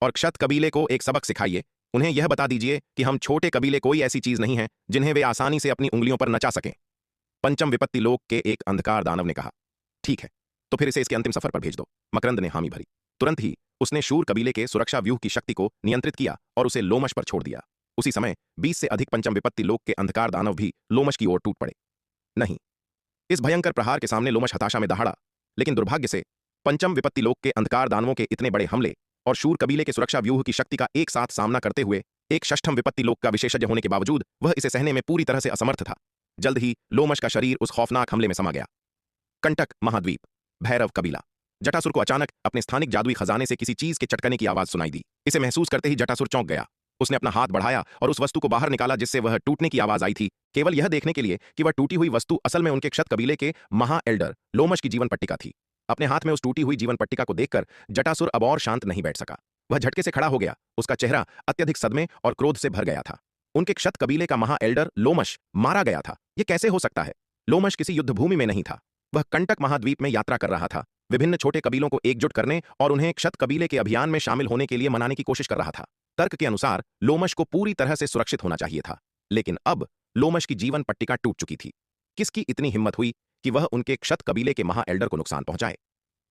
और क्षत कबीले को एक सबक सिखाइए। उन्हें यह बता दीजिए कि हम छोटे कबीले कोई ऐसी चीज नहीं है जिन्हें वे आसानी से अपनी उंगलियों पर नचा सकें। पंचम विपत्ति लोक के एक अंधकार दानव ने कहा, ठीक है, तो फिर इसे इसके अंतिम सफर पर भेज दो। मकरंद ने हामी भरी। तुरंत ही उसने शूर कबीले के सुरक्षा व्यूह की शक्ति को नियंत्रित किया और उसे लोमश पर छोड़ दिया। उसी समय 20 से अधिक पंचम विपत्ति लोक के अंधकार दानव भी लोमश की ओर टूट पड़े। नहीं, इस भयंकर प्रहार के सामने लोमश हताशा में दहाड़ा, लेकिन दुर्भाग्य से पंचम विपत्ति लोक के अंधकार दानवों के इतने बड़े हमले और शूर कबीले के सुरक्षा व्यूह की शक्ति का एक साथ सामना करते हुए एक षष्ठम विपत्ति लोक का विशेषज्ञ होने के बावजूद वह इसे सहने में पूरी तरह से असमर्थ था। जल्द ही लोमश का शरीर उस खौफनाक हमले में समा गया। कंटक महाद्वीप, भैरव कबीला। जटासुर को अचानक अपने स्थानिक जादुई खजाने से किसी चीज के चटकने की आवाज सुनाई दी। इसे महसूस करते ही जटासुर चौंक गया। उसने अपना हाथ बढ़ाया और उस वस्तु को बाहर निकाला जिससे वह टूटने की आवाज आई थी, केवल यह देखने के लिए कि वह टूटी हुई वस्तु असल में उनके क्षत कबीले के महा एल्डर लोमश की जीवन पट्टिका थी। अपने हाथ में उस टूटी हुई जीवन पट्टिका को देखकर जटासुर अब और शांत नहीं बैठ सका। वह झटके से खड़ा हो गया। उसका चेहरा अत्यधिक सदमे और क्रोध से भर गया था। उनके क्षत कबीले का महा एल्डर लोमश मारा गया था। यह कैसे हो सकता है? लोमश किसी युद्धभूमि में नहीं था। वह कंटक महाद्वीप में यात्रा कर रहा था, विभिन्न छोटे कबीलों को एकजुट करने और उन्हें क्षत कबीले के अभियान में शामिल होने के लिए मनाने की कोशिश कर रहा था। तर्क के अनुसार लोमश को पूरी तरह से सुरक्षित होना चाहिए था, लेकिन अब लोमश की जीवन पट्टिका टूट चुकी थी। किसकी इतनी हिम्मत हुई कि वह उनके क्षत कबीले के महा एल्डर को नुकसान पहुंचाए?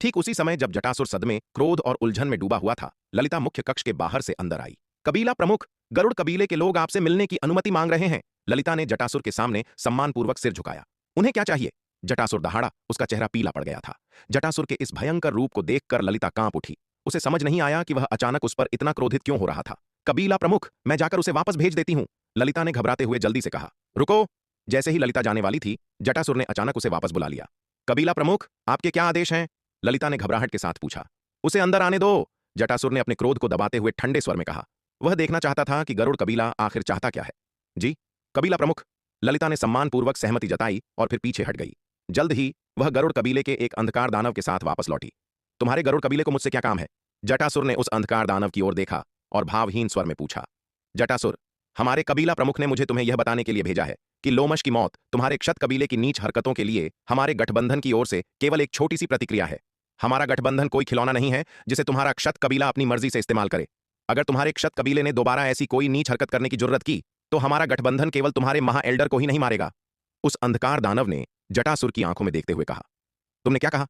ठीक उसी समय जब जटासुर सदमे, क्रोध और उलझन में डूबा हुआ था, ललिता मुख्य कक्ष के बाहर से अंदर आई। कबीला प्रमुख, गरुड़ कबीले के लोग आपसे मिलने की अनुमति मांग रहे हैं। ललिता ने जटासुर के सामने सम्मानपूर्वक सिर झुकाया। उन्हें क्या चाहिए? जटासुर दहाड़ा। उसका चेहरा पीला पड़ गया था। जटासुर के इस भयंकर रूप को देखकर ललिता कांप उठी। उसे समझ नहीं आया कि वह अचानक उस पर इतना क्रोधित क्यों हो रहा था। कबीला प्रमुख, मैं जाकर उसे वापस भेज देती हूं, ललिता ने घबराते हुए जल्दी से कहा। रुको! जैसे ही ललिता जाने वाली थी, जटासुर ने अचानक उसे वापस बुला लिया। कबीला प्रमुख, आपके क्या आदेश हैं? ललिता ने घबराहट के साथ पूछा। उसे अंदर आने दो, जटासुर ने अपने क्रोध को दबाते हुए ठंडे स्वर में कहा। वह देखना चाहता था कि गरुड़ कबीला आखिर चाहता क्या है। जी, कबीला प्रमुख, ललिता ने सम्मानपूर्वक सहमति जताई और फिर पीछे हट गई। जल्द ही वह गरुड़ कबीले के एक अंधकार दानव के साथ वापस लौटी। तुम्हारे गरुड़ कबीले को मुझसे क्या काम है? जटासुर ने उस अंधकार दानव की ओर देखा और भावहीन स्वर में पूछा। जटासुर, हमारे कबीला प्रमुख ने मुझे तुम्हें यह बताने के लिए भेजा है कि लोमश की मौत तुम्हारे क्षत कबीले की नीच हरकतों के लिए हमारे गठबंधन की ओर से केवल एक छोटी सी प्रतिक्रिया है। हमारा गठबंधन कोई खिलौना नहीं है जिसे तुम्हारा क्षत कबीला अपनी मर्जी से इस्तेमाल करे। अगर तुम्हारे क्षत कबीले ने दोबारा ऐसी कोई नीच हरकत करने की जुर्रत की तो हमारा गठबंधन केवल तुम्हारे महा एल्डर को ही नहीं मारेगा। उस अंधकार दानव ने जटासुर की आंखों में देखते हुए कहा। तुमने क्या कहा?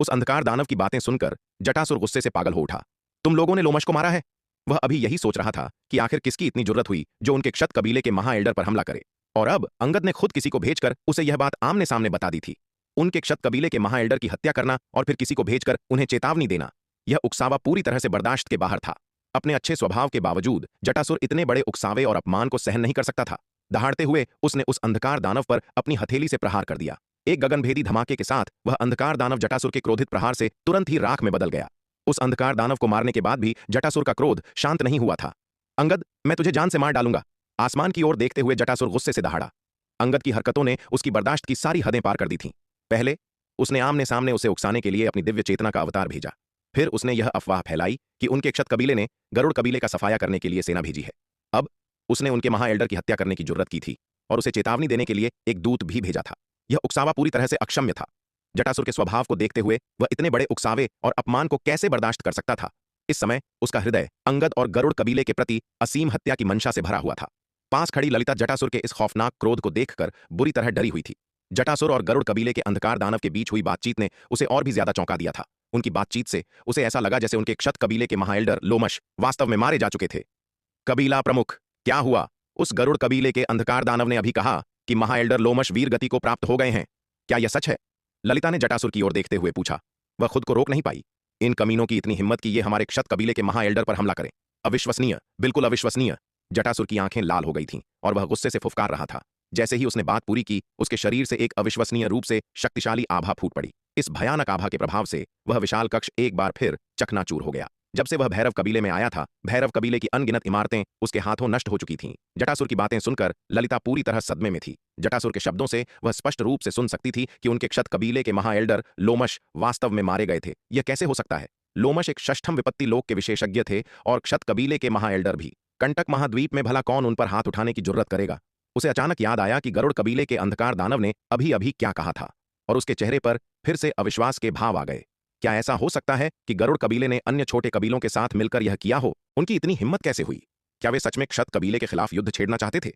उस अंधकार दानव की बातें सुनकर जटासुर गुस्से से पागल हो उठा। तुम लोगों ने लोमश को मारा है? वह अभी यही सोच रहा था कि आखिर किसकी इतनी जुर्रत हुई जो उनके क्षत कबीले के महा एल्डर पर हमला करे, और अब अंगद ने खुद किसी को भेजकर उसे यह बात आमने सामने बता दी थी। उनके क्षत कबीले के महा एल्डर की हत्या करना और फिर किसी को भेजकर उन्हें चेतावनी देना, यह उकसावा पूरी तरह से बर्दाश्त के बाहर था। अपने अच्छे स्वभाव के बावजूद जटासुर इतने बड़े उकसावे और अपमान को सहन नहीं कर सकता था। दहाड़ते हुए उसने उस अंधकार दानव पर अपनी हथेली से प्रहार कर दिया। एक गगनभेदी धमाके के साथ वह अंधकार दानव जटासुर के क्रोधित प्रहार से तुरंत ही राख में बदल गया। उस अंधकार दानव को मारने के बाद भी जटासुर का क्रोध शांत नहीं हुआ था। अंगद, मैं तुझे जान से मार डालूंगा, आसमान की ओर देखते हुए जटासुर गुस्से से दहाड़ा। अंगद की हरकतों ने उसकी बर्दाश्त की सारी हदें पार कर दी थीं। पहले उसने आमने सामने उसे उकसाने के लिए अपनी दिव्य चेतना का अवतार भेजा। फिर उसने यह अफवाह फैलाई कि उनके क्षत कबीले ने गरुड़ कबीले का सफाया करने के लिए सेना भेजी है। अब उसने उनके महा एल्डर की हत्या करने की जुर्रत की थी और उसे चेतावनी देने के लिए एक दूत भी भेजा था। यह उकसावा पूरी तरह से अक्षम्य था। जटासुर के स्वभाव को देखते हुए वह इतने बड़े उकसावे और अपमान को कैसे बर्दाश्त कर सकता था? इस समय उसका हृदय अंगद और गरुड़ कबीले के प्रति असीम हत्या की मंशा से भरा हुआ था। पास खड़ी ललिता जटासुर के इस खौफनाक क्रोध को देखकर बुरी तरह डरी हुई थी। जटासुर और गरुड़ कबीले के अंधकार दानव के बीच हुई बातचीत ने उसे और भी ज्यादा चौंका दिया था। उनकी बातचीत से उसे ऐसा लगा जैसे उनके क्षत कबीले के महा एल्डर लोमश वास्तव में मारे जा चुके थे। कबीला प्रमुख, क्या हुआ? उस गरुड़ कबीले के अंधकार दानव ने अभी कहा कि महा एल्डर लोमश वीर गति को प्राप्त हो गए हैं। क्या यह सच है? ललिता ने जटासुर की ओर देखते हुए पूछा। वह खुद को रोक नहीं पाई। इन कमीनों की इतनी हिम्मत कि ये हमारे क्षत कबीले के महा एल्डर पर हमला करें। अविश्वसनीय, बिल्कुल अविश्वसनीय। जटासुर की आंखें लाल हो गई थीं और वह गुस्से से फुफकार रहा था। जैसे ही उसने बात पूरी की, उसके शरीर से एक अविश्वसनीय रूप से शक्तिशाली आभा फूट पड़ी। इस भयानक आभा के प्रभाव से वह विशाल कक्ष एक बार फिर चकनाचूर हो गया। जब से वह भैरव कबीले में आया था, भैरव कबीले की अनगिनत इमारतें उसके हाथों नष्ट हो चुकी थीं। जटासुर की बातें सुनकर ललिता पूरी तरह सदमे में थी। जटासुर के शब्दों से वह स्पष्ट रूप से सुन सकती थी कि उनके क्षत कबीले के महा एल्डर लोमश वास्तव में मारे गए थे। यह कैसे हो सकता है? लोमश एक षष्ठम विपत्ति लोक के विशेषज्ञ थे और क्षत कबीले के महा एल्डर भी। कंटक महाद्वीप में भला कौन उन पर हाथ उठाने की जुर्रत करेगा? उसे अचानक याद आया कि गरुड़ कबीले के अंधकार दानव ने अभी अभी क्या कहा था, और उसके चेहरे पर फिर से अविश्वास के भाव आ गए। क्या ऐसा हो सकता है कि गरुड़ कबीले ने अन्य छोटे कबीलों के साथ मिलकर यह किया हो? उनकी इतनी हिम्मत कैसे हुई? क्या वे सच में क्षत कबीले के खिलाफ युद्ध छेड़ना चाहते थे?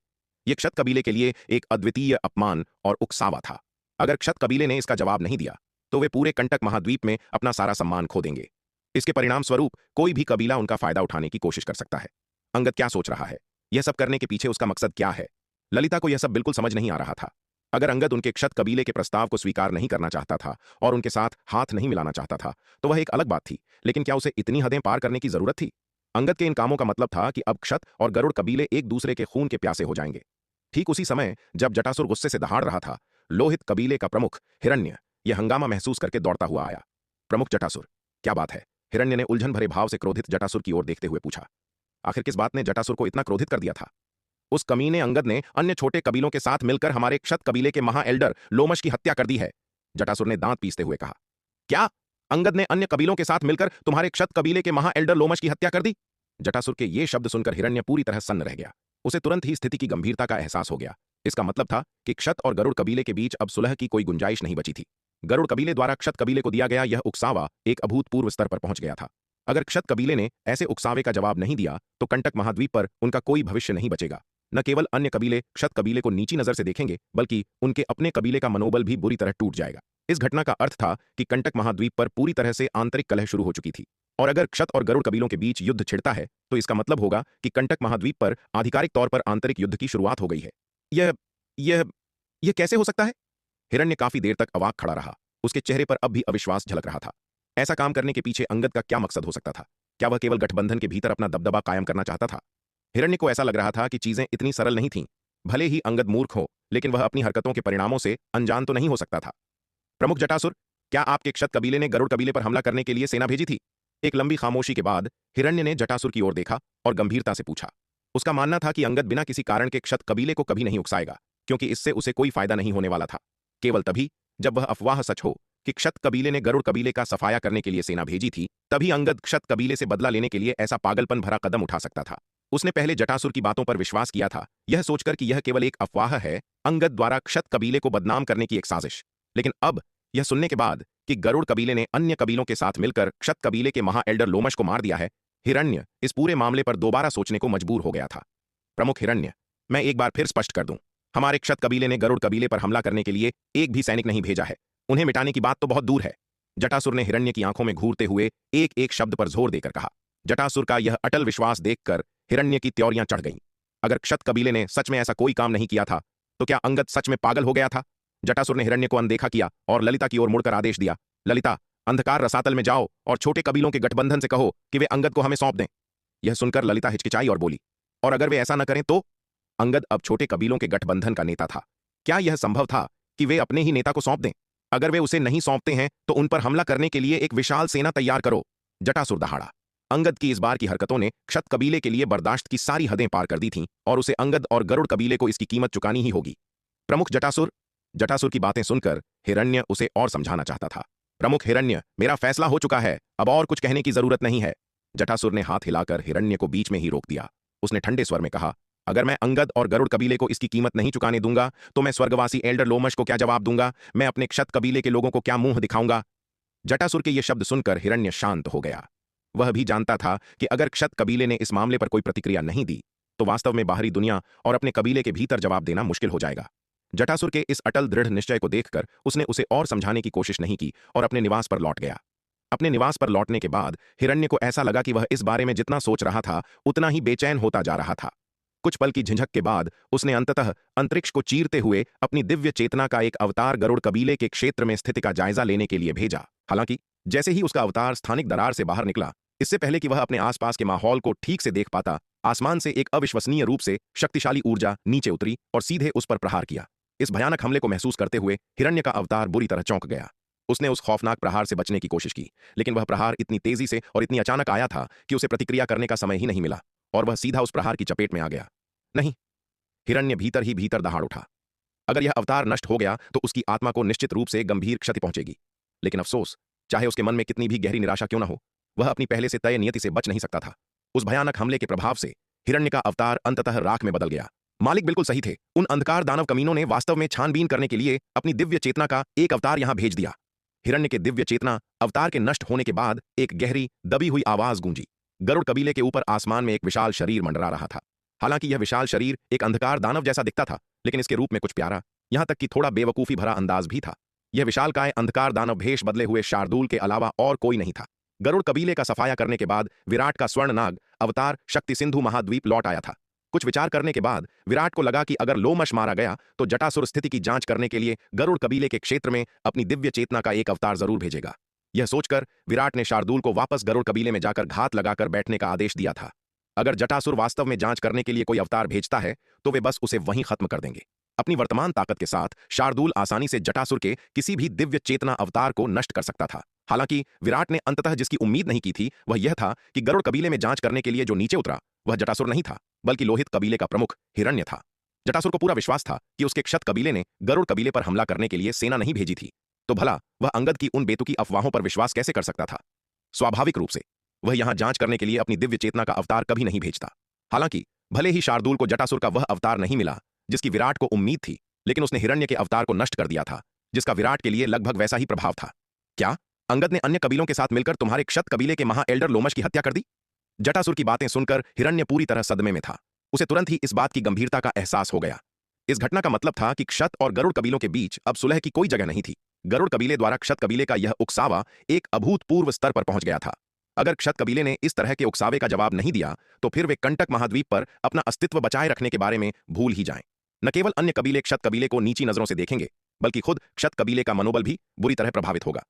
यह क्षत कबीले के लिए एक अद्वितीय अपमान और उकसावा था। अगर क्षत कबीले ने इसका जवाब नहीं दिया तो वे पूरे कंटक महाद्वीप में अपना सारा सम्मान खो देंगे। इसके परिणाम स्वरूप कोई भी कबीला उनका फायदा उठाने की कोशिश कर सकता है। अंगद क्या सोच रहा है? यह सब करने के पीछे उसका मकसद क्या है? ललिता को यह सब बिल्कुल समझ नहीं आ रहा था। अगर अंगद उनके क्षत कबीले के प्रस्ताव को स्वीकार नहीं करना चाहता था और उनके साथ हाथ नहीं मिलाना चाहता था तो वह एक अलग बात थी, लेकिन क्या उसे इतनी हदें पार करने की जरूरत थी? अंगद के इन कामों का मतलब था कि अब क्षत और गरुड़ कबीले एक दूसरे के खून के प्यासे हो जाएंगे। ठीक उसी समय जब जटासुर गुस्से से दहाड़ रहा था, लोहित कबीले का प्रमुख हिरण्य यह हंगामा महसूस करके दौड़ता हुआ आया। प्रमुख जटासुर, क्या बात है? हिरण्य ने उलझन भरे भाव से क्रोधित जटासुर की ओर देखते हुए पूछा। आखिर किस बात ने जटासुर को इतना क्रोधित कर दिया था? उस कमीने अंगद ने अन्य छोटे कबीलों के साथ मिलकर हमारे क्षत कबीले के महा एल्डर लोमश की हत्या कर दी है। जटासुर ने दांत पीसते हुए कहा। क्या? अंगद ने अन्य कबीलों के साथ मिलकर तुम्हारे क्षत कबीले के महा एल्डर लोमश की हत्या कर दी? जटासुर के ये शब्द सुनकर हिरण्य पूरी तरह सन्न रह गया। उसे तुरंत ही स्थिति की गंभीरता का एहसास हो गया। इसका मतलब था कि क्षत और गरुड़ कबीले के बीच अब सुलह की कोई गुंजाइश नहीं बची थी। गरुड़ कबीले द्वारा क्षत कबीले को दिया गया यह उकसावा एक अभूतपूर्व स्तर पर पहुंच गया था। अगर क्षत कबीले ने ऐसे उकसावे का जवाब नहीं दिया तो कंटक महाद्वीप पर उनका कोई भविष्य नहीं बचेगा। न केवल अन्य कबीले क्षत कबीले को नीची नजर से देखेंगे, बल्कि उनके अपने कबीले का मनोबल भी बुरी तरह टूट जाएगा। इस घटना का अर्थ था कि कंटक महाद्वीप पर पूरी तरह से आंतरिक कलह शुरू हो चुकी थी। और अगर क्षत और गरुड़ कबीलों के बीच युद्ध छिड़ता है तो इसका मतलब होगा कि कंटक महाद्वीप पर आधिकारिक तौर पर आंतरिक युद्ध की शुरुआत हो गई है। यह यह यह कैसे हो सकता है? हिरण्य काफी देर तक अवाक खड़ा रहा। उसके चेहरे पर अब भी अविश्वास झलक रहा था। ऐसा काम करने के पीछे अंगद का क्या मकसद हो सकता था? क्या वह केवल गठबंधन के भीतर अपना दबदबा कायम करना चाहता था? हिरण्य को ऐसा लग रहा था कि चीजें इतनी सरल नहीं थीं। भले ही अंगद मूर्ख हो, लेकिन वह अपनी हरकतों के परिणामों से अनजान तो नहीं हो सकता था। प्रमुख जटासुर, क्या आपके क्षत कबीले ने गरुड़ कबीले पर हमला करने के लिए सेना भेजी थी? एक लंबी खामोशी के बाद हिरण्य ने जटासुर की ओर देखा और गंभीरता से पूछा। उसका मानना था कि अंगद बिना किसी कारण के क्षत कबीले को कभी नहीं उकसाएगा, क्योंकि इससे उसे कोई फायदा नहीं होने वाला था। केवल तभी जब वह अफवाह सच हो कि क्षत कबीले ने गरुड़ कबीले का सफाया करने के लिए सेना भेजी थी, तभी अंगद क्षत कबीले से बदला लेने के लिए ऐसा पागलपन भरा कदम उठा सकता था। उसने पहले जटासुर की बातों पर विश्वास किया था, यह सोचकर कि यह केवल एक अफवाह है, अंगद द्वारा क्षत कबीले को बदनाम करने की एक साजिश। लेकिन अब यह सुनने के बाद कि गरुड़ कबीले ने अन्य कबीलों के साथ मिलकर क्षत कबीले के महा एल्डर लोमश को मार दिया है, हिरण्य इस पूरे मामले पर दोबारा सोचने को मजबूर हो गया था। प्रमुख हिरण्य, मैं एक बार फिर स्पष्ट कर दूं, हमारे क्षत कबीले ने गरुड़ कबीले पर हमला करने के लिए एक भी सैनिक नहीं भेजा है। उन्हें मिटाने की बात तो बहुत दूर है। जटासुर ने हिरण्य की आंखों में घूरते हुए एक एक शब्द पर जोर देकर कहा। जटासुर का यह अटल विश्वास देखकर हिरण्य की त्योरियां चढ़ गईं। अगर क्षत कबीले ने सच में ऐसा कोई काम नहीं किया था तो क्या अंगद सच में पागल हो गया था? जटासुर ने हिरण्य को अनदेखा किया और ललिता की ओर मुड़कर आदेश दिया। ललिता, अंधकार रसातल में जाओ और छोटे कबीलों के गठबंधन से कहो कि वे अंगद को हमें सौंप दें। यह सुनकर ललिता हिचकिचाई और बोली, और अगर वे ऐसा न करें तो? अंगद अब छोटे कबीलों के गठबंधन का नेता था। क्या यह संभव था कि वे अपने ही नेता को सौंप दें? अगर वे उसे नहीं सौंपते हैं तो उन पर हमला करने के लिए एक विशाल सेना तैयार करो। जटासुर दहाड़ा। अंगद की इस बार की हरकतों ने क्षत कबीले के लिए बर्दाश्त की सारी हदें पार कर दी थीं और उसे अंगद और गरुड़ कबीले को इसकी कीमत चुकानी ही होगी। प्रमुख जटासुर। जटासुर की बातें सुनकर हिरण्य उसे और समझाना चाहता था। प्रमुख हिरण्य, मेरा फैसला हो चुका है, अब और कुछ कहने की जरूरत नहीं है। जटासुर ने हाथ हिलाकर हिरण्य को बीच में ही रोक दिया। उसने ठंडे स्वर में कहा, अगर मैं अंगद और गरुड़ कबीले को इसकी कीमत नहीं चुकाने दूंगा तो मैं स्वर्गवासी एल्डर लोमश को क्या जवाब दूंगा? मैं अपने क्षत कबीले के लोगों को क्या मुंह दिखाऊंगा? जटासुर के ये शब्द सुनकर हिरण्य शांत हो गया। वह भी जानता था कि अगर क्षत कबीले ने इस मामले पर कोई प्रतिक्रिया नहीं दी तो वास्तव में बाहरी दुनिया और अपने कबीले के भीतर जवाब देना मुश्किल हो जाएगा। जटासुर के इस अटल दृढ़ निश्चय को देखकर उसने उसे और समझाने की कोशिश नहीं की और अपने निवास पर लौट गया। अपने निवास पर लौटने के बाद हिरण्य को ऐसा लगा कि वह इस बारे में जितना सोच रहा था उतना ही बेचैन होता जा रहा था। कुछ पल की झिझक के बाद उसने अंततः अंतरिक्ष को चीरते हुए अपनी दिव्य चेतना का एक अवतार गरुड़ कबीले के क्षेत्र में स्थिति का जायजा लेने के लिए भेजा। हालांकि जैसे ही उसका अवतार स्थानिक दरार से बाहर निकला, इससे पहले कि वह अपने आसपास के माहौल को ठीक से देख पाता, आसमान से एक अविश्वसनीय रूप से शक्तिशाली ऊर्जा नीचे उतरी और सीधे उस पर प्रहार किया। इस भयानक हमले को महसूस करते हुए हिरण्य का अवतार बुरी तरह चौंक गया। उसने उस खौफनाक प्रहार से बचने की कोशिश की, लेकिन वह प्रहार इतनी तेजी से और इतनी अचानक आया था कि उसे प्रतिक्रिया करने का समय ही नहीं मिला और वह सीधा उस प्रहार की चपेट में आ गया। नहीं, हिरण्य भीतर ही भीतर दहाड़ उठा। अगर यह अवतार नष्ट हो गया तो उसकी आत्मा को निश्चित रूप से गंभीर क्षति पहुंचेगी। लेकिन अफसोस, चाहे उसके मन में कितनी भी गहरी निराशा क्यों न हो, वह अपनी पहले से तय नियति से बच नहीं सकता था। उस भयानक हमले के प्रभाव से हिरण्य का अवतार अंततः राख में बदल गया। मालिक बिल्कुल सही थे। उन अंधकार दानव कमीनों ने वास्तव में छानबीन करने के लिए अपनी दिव्य चेतना का एक अवतार यहां भेज दिया। हिरण्य के दिव्य चेतना अवतार के नष्ट होने के बाद एक गहरी दबी हुई आवाज गूंजी। गरुड़ कबीले के ऊपर आसमान में एक विशाल शरीर मंडरा रहा था। हालांकि यह विशाल शरीर एक अंधकार दानव जैसा दिखता था, लेकिन इसके रूप में कुछ प्यारा, यहां तक कि थोड़ा बेवकूफी भरा अंदाज भी था। यह विशालकाय अंधकार दानव भेष बदले हुए शार्दूल के अलावा और कोई नहीं था। गरुड़ कबीले का सफाया करने के बाद विराट का स्वर्ण नाग अवतार शक्ति सिंधु महाद्वीप लौट आया था। कुछ विचार करने के बाद विराट को लगा कि अगर लोमश मारा गया तो जटासुर स्थिति की जांच करने के लिए गरुड़ कबीले के क्षेत्र में अपनी दिव्य चेतना का एक अवतार जरूर भेजेगा। यह सोचकर विराट ने शार्दूल को वापस गरुड़ कबीले में जाकर घात लगाकर बैठने का आदेश दिया था। अगर जटासुर वास्तव में जांच करने के लिए कोई अवतार भेजता है तो वे बस उसे वहीं खत्म कर देंगे। अपनी वर्तमान ताकत के साथ शार्दूल आसानी से जटासुर के किसी भी दिव्य चेतना अवतार को नष्ट कर सकता था। हालांकि विराट ने अंततः जिसकी उम्मीद नहीं की थी वह यह था कि गरुड़ कबीले में जांच करने के लिए जो नीचे उतरा वह जटासुर नहीं था, बल्कि लोहित कबीले का प्रमुख हिरण्य था। जटासुर को पूरा विश्वास था कि उसके क्षत कबीले ने गरुड़ कबीले पर हमला करने के लिए सेना नहीं भेजी थी, तो भला वह अंगद की उन बेतुकी अफवाहों पर विश्वास कैसे कर सकता था। स्वाभाविक रूप से वह यहां जांच करने के लिए अपनी दिव्य चेतना का अवतार कभी नहीं भेजता। हालांकि भले ही शार्दूल को जटासुर का वह अवतार नहीं मिला जिसकी विराट को उम्मीद थी, लेकिन उसने हिरण्य के अवतार को नष्ट कर दिया था, जिसका विराट के लिए लगभग वैसा ही प्रभाव था। क्या अंगद ने अन्य कबीलों के साथ मिलकर तुम्हारे क्षत कबीले के महा एल्डर लोमश की हत्या कर दी? जटासुर की बातें सुनकर हिरण्य पूरी तरह सदमे में था। उसे तुरंत ही इस बात की गंभीरता का एहसास हो गया। इस घटना का मतलब था कि क्षत और गरुड़ कबीलों के बीच अब सुलह की कोई जगह नहीं थी। गरुड़ कबीले द्वारा क्षत कबीले का यह उकसावा एक अभूतपूर्व स्तर पर पहुंच गया था। अगर क्षत कबीले ने इस तरह के उकसावे का जवाब नहीं दिया तो फिर वे कंटक महाद्वीप पर अपना अस्तित्व बचाए रखने के बारे में भूल ही जाएं। न केवल अन्य कबीले क्षत कबीले को नीची नजरों से देखेंगे, बल्कि खुद क्षत कबीले का मनोबल भी बुरी तरह प्रभावित होगा।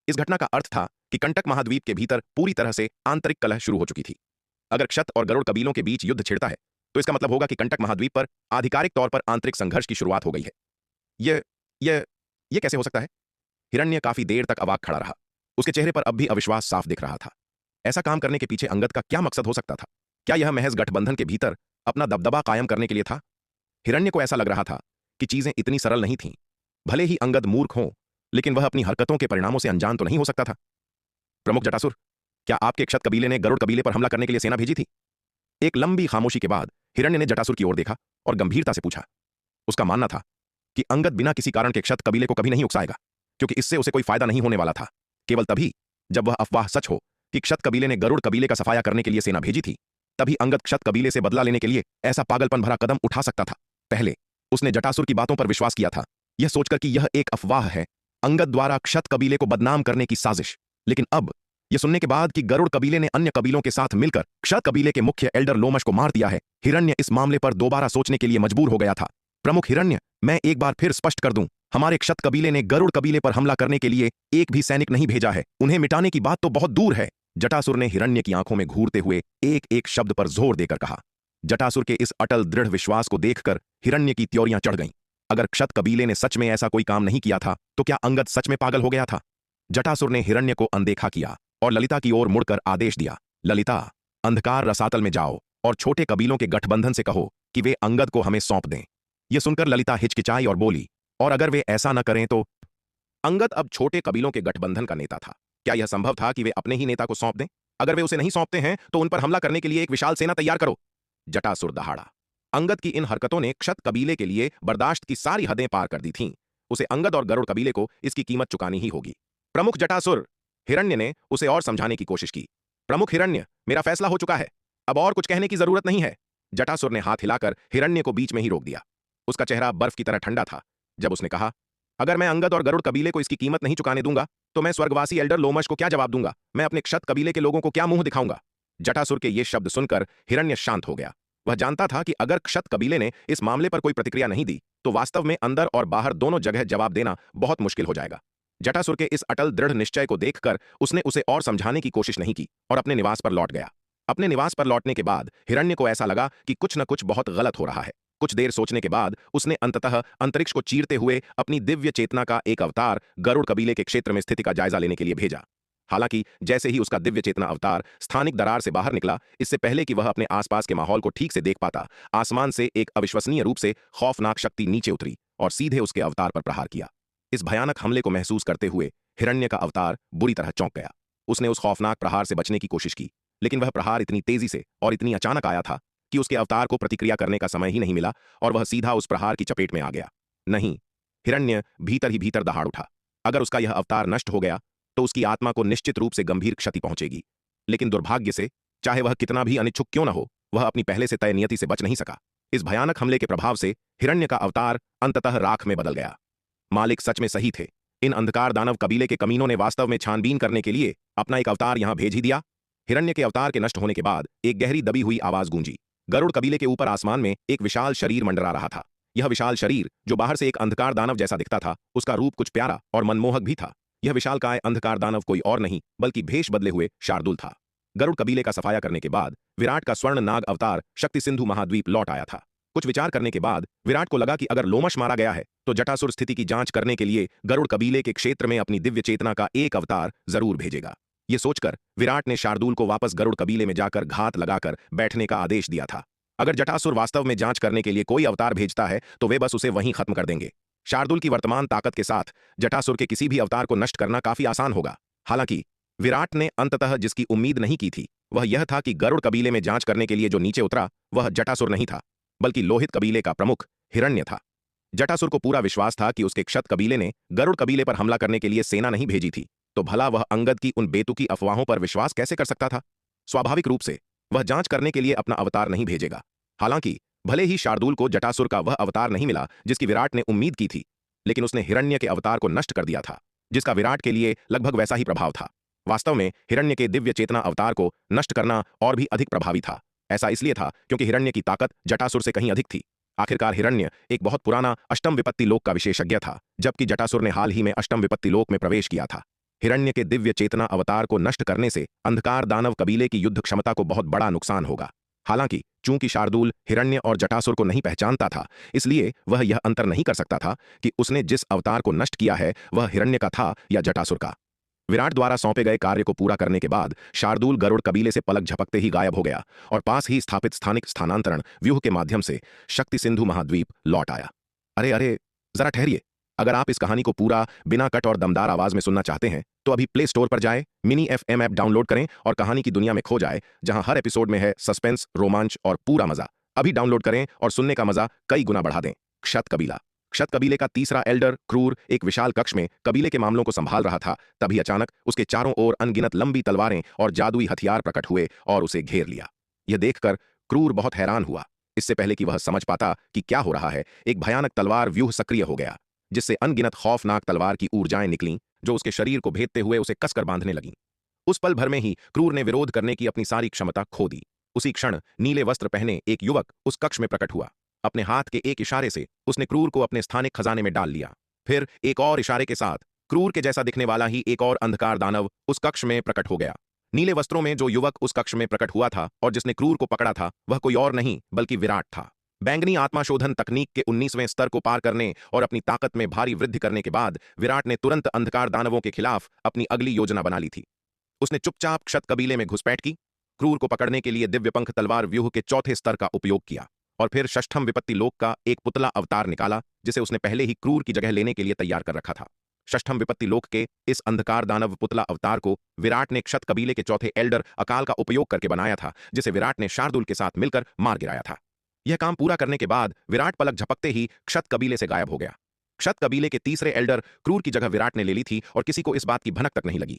इस घटना का अर्थ था कि कंटक महाद्वीप के भीतर पूरी तरह से आंतरिक कलह शुरू हो चुकी थी। अगर क्षत और गरुड़ कबीलों के बीच युद्ध छिड़ता है तो इसका मतलब होगा कि कंटक महाद्वीप पर आधिकारिक तौर पर आंतरिक संघर्ष की शुरुआत हो गई है। यह यह यह कैसे हो सकता है? हिरण्य काफी देर तक अवाक खड़ा रहा। उसके चेहरे पर अब भी अविश्वास साफ दिख रहा था। ऐसा काम करने के पीछे अंगद का क्या मकसद हो सकता था? क्या यह महज गठबंधन के भीतर अपना दबदबा कायम करने के लिए था? हिरण्य को ऐसा लग रहा था कि चीजें इतनी सरल नहीं थीं। भले ही अंगद मूर्ख हो, लेकिन वह अपनी हरकतों के परिणामों से अनजान तो नहीं हो सकता था। प्रमुख जटासुर, क्या आपके क्षत कबीले ने गरुड़ कबीले पर हमला करने के लिए सेना भेजी थी? एक लंबी खामोशी के बाद हिरण्य ने जटासुर की ओर देखा और गंभीरता से पूछा। उसका मानना था कि अंगद बिना किसी कारण के क्षत कबीले को कभी नहीं उकसाएगा, क्योंकि इससे उसे कोई फायदा नहीं होने वाला था। केवल तभी जब वह अफवाह सच हो कि क्षत कबीले ने गरुड़ कबीले का सफाया करने के लिए सेना भेजी थी, तभी अंगद क्षत कबीले से बदला लेने के लिए ऐसा पागलपन भरा कदम उठा सकता था। पहले उसने जटासुर की बातों पर विश्वास किया था, यह सोचकर कि यह एक अफवाह है, अंगद द्वारा क्षत कबीले को बदनाम करने की साजिश। लेकिन अब यह सुनने के बाद कि गरुड़ कबीले ने अन्य कबीलों के साथ मिलकर क्षत कबीले के मुख्य एल्डर लोमश को मार दिया है, हिरण्य इस मामले पर दोबारा सोचने के लिए मजबूर हो गया था। प्रमुख हिरण्य, मैं एक बार फिर स्पष्ट कर दूं, हमारे क्षत कबीले ने गरुड़ कबीले पर हमला करने के लिए एक भी सैनिक नहीं भेजा है। उन्हें मिटाने की बात तो बहुत दूर है। जटासुर ने हिरण्य की आंखों में घूरते हुए एक एक शब्द पर जोर देकर कहा। जटासुर के इस अटल दृढ़ विश्वास को देखकर हिरण्य की त्योरियां चढ़ गईं। अगर क्षत कबीले ने सच में ऐसा कोई काम नहीं किया था तो क्या अंगद सच में पागल हो गया था? जटासुर ने हिरण्य को अनदेखा किया और ललिता की ओर मुड़कर आदेश दिया, ललिता, अंधकार रसातल में जाओ और छोटे कबीलों के गठबंधन से कहो कि वे अंगद को हमें सौंप दें। यह सुनकर ललिता हिचकिचाई और बोली, और अगर वे ऐसा न करें तो? अंगद अब छोटे कबीलों के गठबंधन का नेता था। क्या यह संभव था कि वे अपने ही नेता को सौंप दें? अगर वे उसे नहीं सौंपते हैं तो उन पर हमला करने के लिए एक विशाल सेना तैयार करो। जटासुर दहाड़ा। अंगद की इन हरकतों ने क्षत कबीले के लिए बर्दाश्त की सारी हदें पार कर दी थीं। उसे अंगद और गरुड़ कबीले को इसकी कीमत चुकानी ही होगी। प्रमुख जटासुर, हिरण्य ने उसे और समझाने की कोशिश की। प्रमुख हिरण्य, मेरा फैसला हो चुका है, अब और कुछ कहने की जरूरत नहीं है। जटासुर ने हाथ हिलाकर हिरण्य को बीच में ही रोक दिया। उसका चेहरा बर्फ की तरह ठंडा था जब उसने कहा, अगर मैं अंगद और गरुड़ कबीले को इसकी कीमत नहीं चुकाने दूंगा तो मैं स्वर्गवासी एल्डर लोमश को क्या जवाब दूंगा? मैं अपने क्षत कबीले के लोगों को क्या मुंह दिखाऊंगा? जटासुर के ये शब्द सुनकर हिरण्य शांत हो गया। वह जानता था कि अगर क्षत कबीले ने इस मामले पर कोई प्रतिक्रिया नहीं दी तो वास्तव में अंदर और बाहर दोनों जगह जवाब देना बहुत मुश्किल हो जाएगा। जटासुर के इस अटल दृढ़ निश्चय को देखकर उसने उसे और समझाने की कोशिश नहीं की और अपने निवास पर लौट गया। अपने निवास पर लौटने के बाद हिरण्य को ऐसा लगा कि कुछ न कुछ बहुत गलत हो रहा है। कुछ देर सोचने के बाद उसने अंततः अंतरिक्ष को चीरते हुए अपनी दिव्य चेतना का एक अवतार गरुड़ कबीले के क्षेत्र में स्थिति का जायजा लेने के लिए भेजा। हालांकि जैसे ही उसका दिव्य चेतना अवतार स्थानिक दरार से बाहर निकला, इससे पहले कि वह अपने आसपास के माहौल को ठीक से देख पाता, आसमान से एक अविश्वसनीय रूप से खौफनाक शक्ति नीचे उतरी और सीधे उसके अवतार पर प्रहार किया। इस भयानक हमले को महसूस करते हुए हिरण्य का अवतार बुरी तरह चौंक गया। उसने उस खौफनाक प्रहार से बचने की कोशिश की, लेकिन वह प्रहार इतनी तेजी से और इतनी अचानक आया था कि उसके अवतार को प्रतिक्रिया करने का समय ही नहीं मिला और वह सीधा उस प्रहार की चपेट में आ गया। नहीं, हिरण्य भीतर ही भीतर दहाड़ उठा। अगर उसका यह अवतार नष्ट हो गया तो उसकी आत्मा को निश्चित रूप से गंभीर क्षति पहुंचेगी। लेकिन दुर्भाग्य से, चाहे वह कितना भी अनिच्छुक क्यों न हो, वह अपनी पहले से तय नियति से बच नहीं सका। इस भयानक हमले के प्रभाव से हिरण्य का अवतार अंततः राख में बदल गया। मालिक सच में सही थे। इन अंधकार दानव कबीले के कमीनों ने वास्तव में छानबीन करने के लिए अपना एक अवतार यहां भेज ही दिया। हिरण्य के अवतार के नष्ट होने के बाद एक गहरी दबी हुई आवाज गूंजी। गरुड़ कबीले के ऊपर आसमान में एक विशाल शरीर मंडरा रहा था। यह विशाल शरीर, जो बाहर से एक अंधकार दानव जैसा दिखता था, उसका रूप कुछ प्यारा और मनमोहक भी था। यह विशालकाय अंधकार दानव कोई और नहीं बल्कि भेष बदले हुए शार्दुल था। गरुड़ कबीले का सफाया करने के बाद विराट का स्वर्ण नाग अवतार शक्ति सिंधु महाद्वीप लौट आया था। कुछ विचार करने के बाद विराट को लगा कि अगर लोमश मारा गया है तो जटासुर स्थिति की जांच करने के लिए गरुड़ कबीले के क्षेत्र में अपनी दिव्य चेतना का एक अवतार जरूर भेजेगा। यह सोचकर विराट ने शार्दुल को वापस गरुड़ कबीले में जाकर घात लगाकर बैठने का आदेश दिया था। अगर जटासुर वास्तव में जांच करने के लिए कोई अवतार भेजता है तो वे बस उसे वहीं खत्म कर देंगे। शार्दुल की वर्तमान ताकत के साथ जटासुर के किसी भी अवतार को नष्ट करना काफी आसान होगा। हालांकि विराट ने अंततः जिसकी उम्मीद नहीं की थी वह यह था कि गरुड़ कबीले में जांच करने के लिए जो नीचे उतरा वह जटासुर नहीं था बल्कि लोहित कबीले का प्रमुख हिरण्य था। जटासुर को पूरा विश्वास था कि उसके क्षत कबीले ने गरुड़ कबीले पर हमला करने के लिए सेना नहीं भेजी थी, तो भला वह अंगद की उन बेतुकी अफवाहों पर विश्वास कैसे कर सकता था। स्वाभाविक रूप से वह जांच करने के लिए अपना अवतार नहीं भेजेगा। हालांकि भले ही शार्दुल को जटासुर का वह अवतार नहीं मिला जिसकी विराट ने उम्मीद की थी, लेकिन उसने हिरण्य के अवतार को नष्ट कर दिया था, जिसका विराट के लिए लगभग वैसा ही प्रभाव था। वास्तव में हिरण्य के दिव्य चेतना अवतार को नष्ट करना और भी अधिक प्रभावी था। ऐसा इसलिए था क्योंकि हिरण्य की ताकत जटासुर से कहीं अधिक थी। आखिरकार हिरण्य एक बहुत पुराना अष्टम विपत्ति लोक का विशेषज्ञ था, जबकि जटासुर ने हाल ही में अष्टम विपत्ति लोक में प्रवेश किया था। हिरण्य के दिव्य चेतना अवतार को नष्ट करने से अंधकार दानव कबीले की युद्ध क्षमता को बहुत बड़ा नुकसान होगा। हालांकि चूंकि शार्दुल हिरण्य और जटासुर को नहीं पहचानता था, इसलिए वह यह अंतर नहीं कर सकता था कि उसने जिस अवतार को नष्ट किया है वह हिरण्य का था या जटासुर का। विराट द्वारा सौंपे गए कार्य को पूरा करने के बाद शार्दुल गरुड़ कबीले से पलक झपकते ही गायब हो गया और पास ही स्थापित स्थानिक स्थानांतरण व्यूह के माध्यम से शक्ति सिंधु महाद्वीप लौट आया। अरे अरे, जरा ठहरिए। अगर आप इस कहानी को पूरा बिना कट और दमदार आवाज में सुनना चाहते हैं तो अभी प्ले स्टोर पर जाएं, मिनी FM ऐप डाउनलोड करें और कहानी की दुनिया में खो जाए, जहां हर एपिसोड में है सस्पेंस, रोमांच और पूरा मजा। अभी डाउनलोड करें और सुनने का मजा कई गुना बढ़ा दें। क्षत कबीला। क्षत कबीले का तीसरा एल्डर क्रूर एक विशाल कक्ष में कबीले के मामलों को संभाल रहा था। तभी अचानक उसके चारों ओर अनगिनत लंबी तलवारें और जादुई हथियार प्रकट हुए और उसे घेर लिया। यह देखकर क्रूर बहुत हैरान हुआ। इससे पहले कि वह समझ पाता कि क्या हो रहा है, एक भयानक तलवार व्यूह सक्रिय हो गया, जिससे अनगिनत खौफनाक तलवार की ऊर्जाएं निकलीं जो उसके शरीर को भेदते हुए उसे कसकर बांधने लगीं। उस पल भर में ही क्रूर ने विरोध करने की अपनी सारी क्षमता खो दी। उसी क्षण नीले वस्त्र पहने एक युवक उस कक्ष में प्रकट हुआ। अपने हाथ के एक इशारे से उसने क्रूर को अपने स्थानिक खजाने में डाल लिया। फिर एक और इशारे के साथ क्रूर के जैसा दिखने वाला ही एक और अंधकार दानव उस कक्ष में प्रकट हो गया। नीले वस्त्रों में जो युवक उस कक्ष में प्रकट हुआ था और जिसने क्रूर को पकड़ा था वह कोई और नहीं बल्कि विराट था। बैंगनी आत्माशोधन तकनीक के 19वें स्तर को पार करने और अपनी ताकत में भारी वृद्धि करने के बाद विराट ने तुरंत अंधकार दानवों के खिलाफ अपनी अगली योजना बना ली थी। उसने चुपचाप क्षत कबीले में घुसपैठ की, क्रूर को पकड़ने के लिए दिव्यपंख तलवार व्यूह के चौथे स्तर का उपयोग किया और फिर षष्ठम विपत्ति लोक का एक पुतला अवतार निकाला, जिसे उसने पहले ही क्रूर की जगह लेने के लिए तैयार कर रखा था। षष्ठम विपत्ति लोक के इस अंधकार दानव पुतला अवतार को विराट ने क्षत कबीले के चौथे एल्डर अकाल का उपयोग करके बनाया था, जिसे विराट ने शार्दुल के साथ मिलकर मार गिराया था। यह काम पूरा करने के बाद विराट पलक झपकते ही क्षत कबीले से गायब हो गया। क्षत कबीले के तीसरे एल्डर क्रूर की जगह विराट ने ले ली थी और किसी को इस बात की भनक तक नहीं लगी।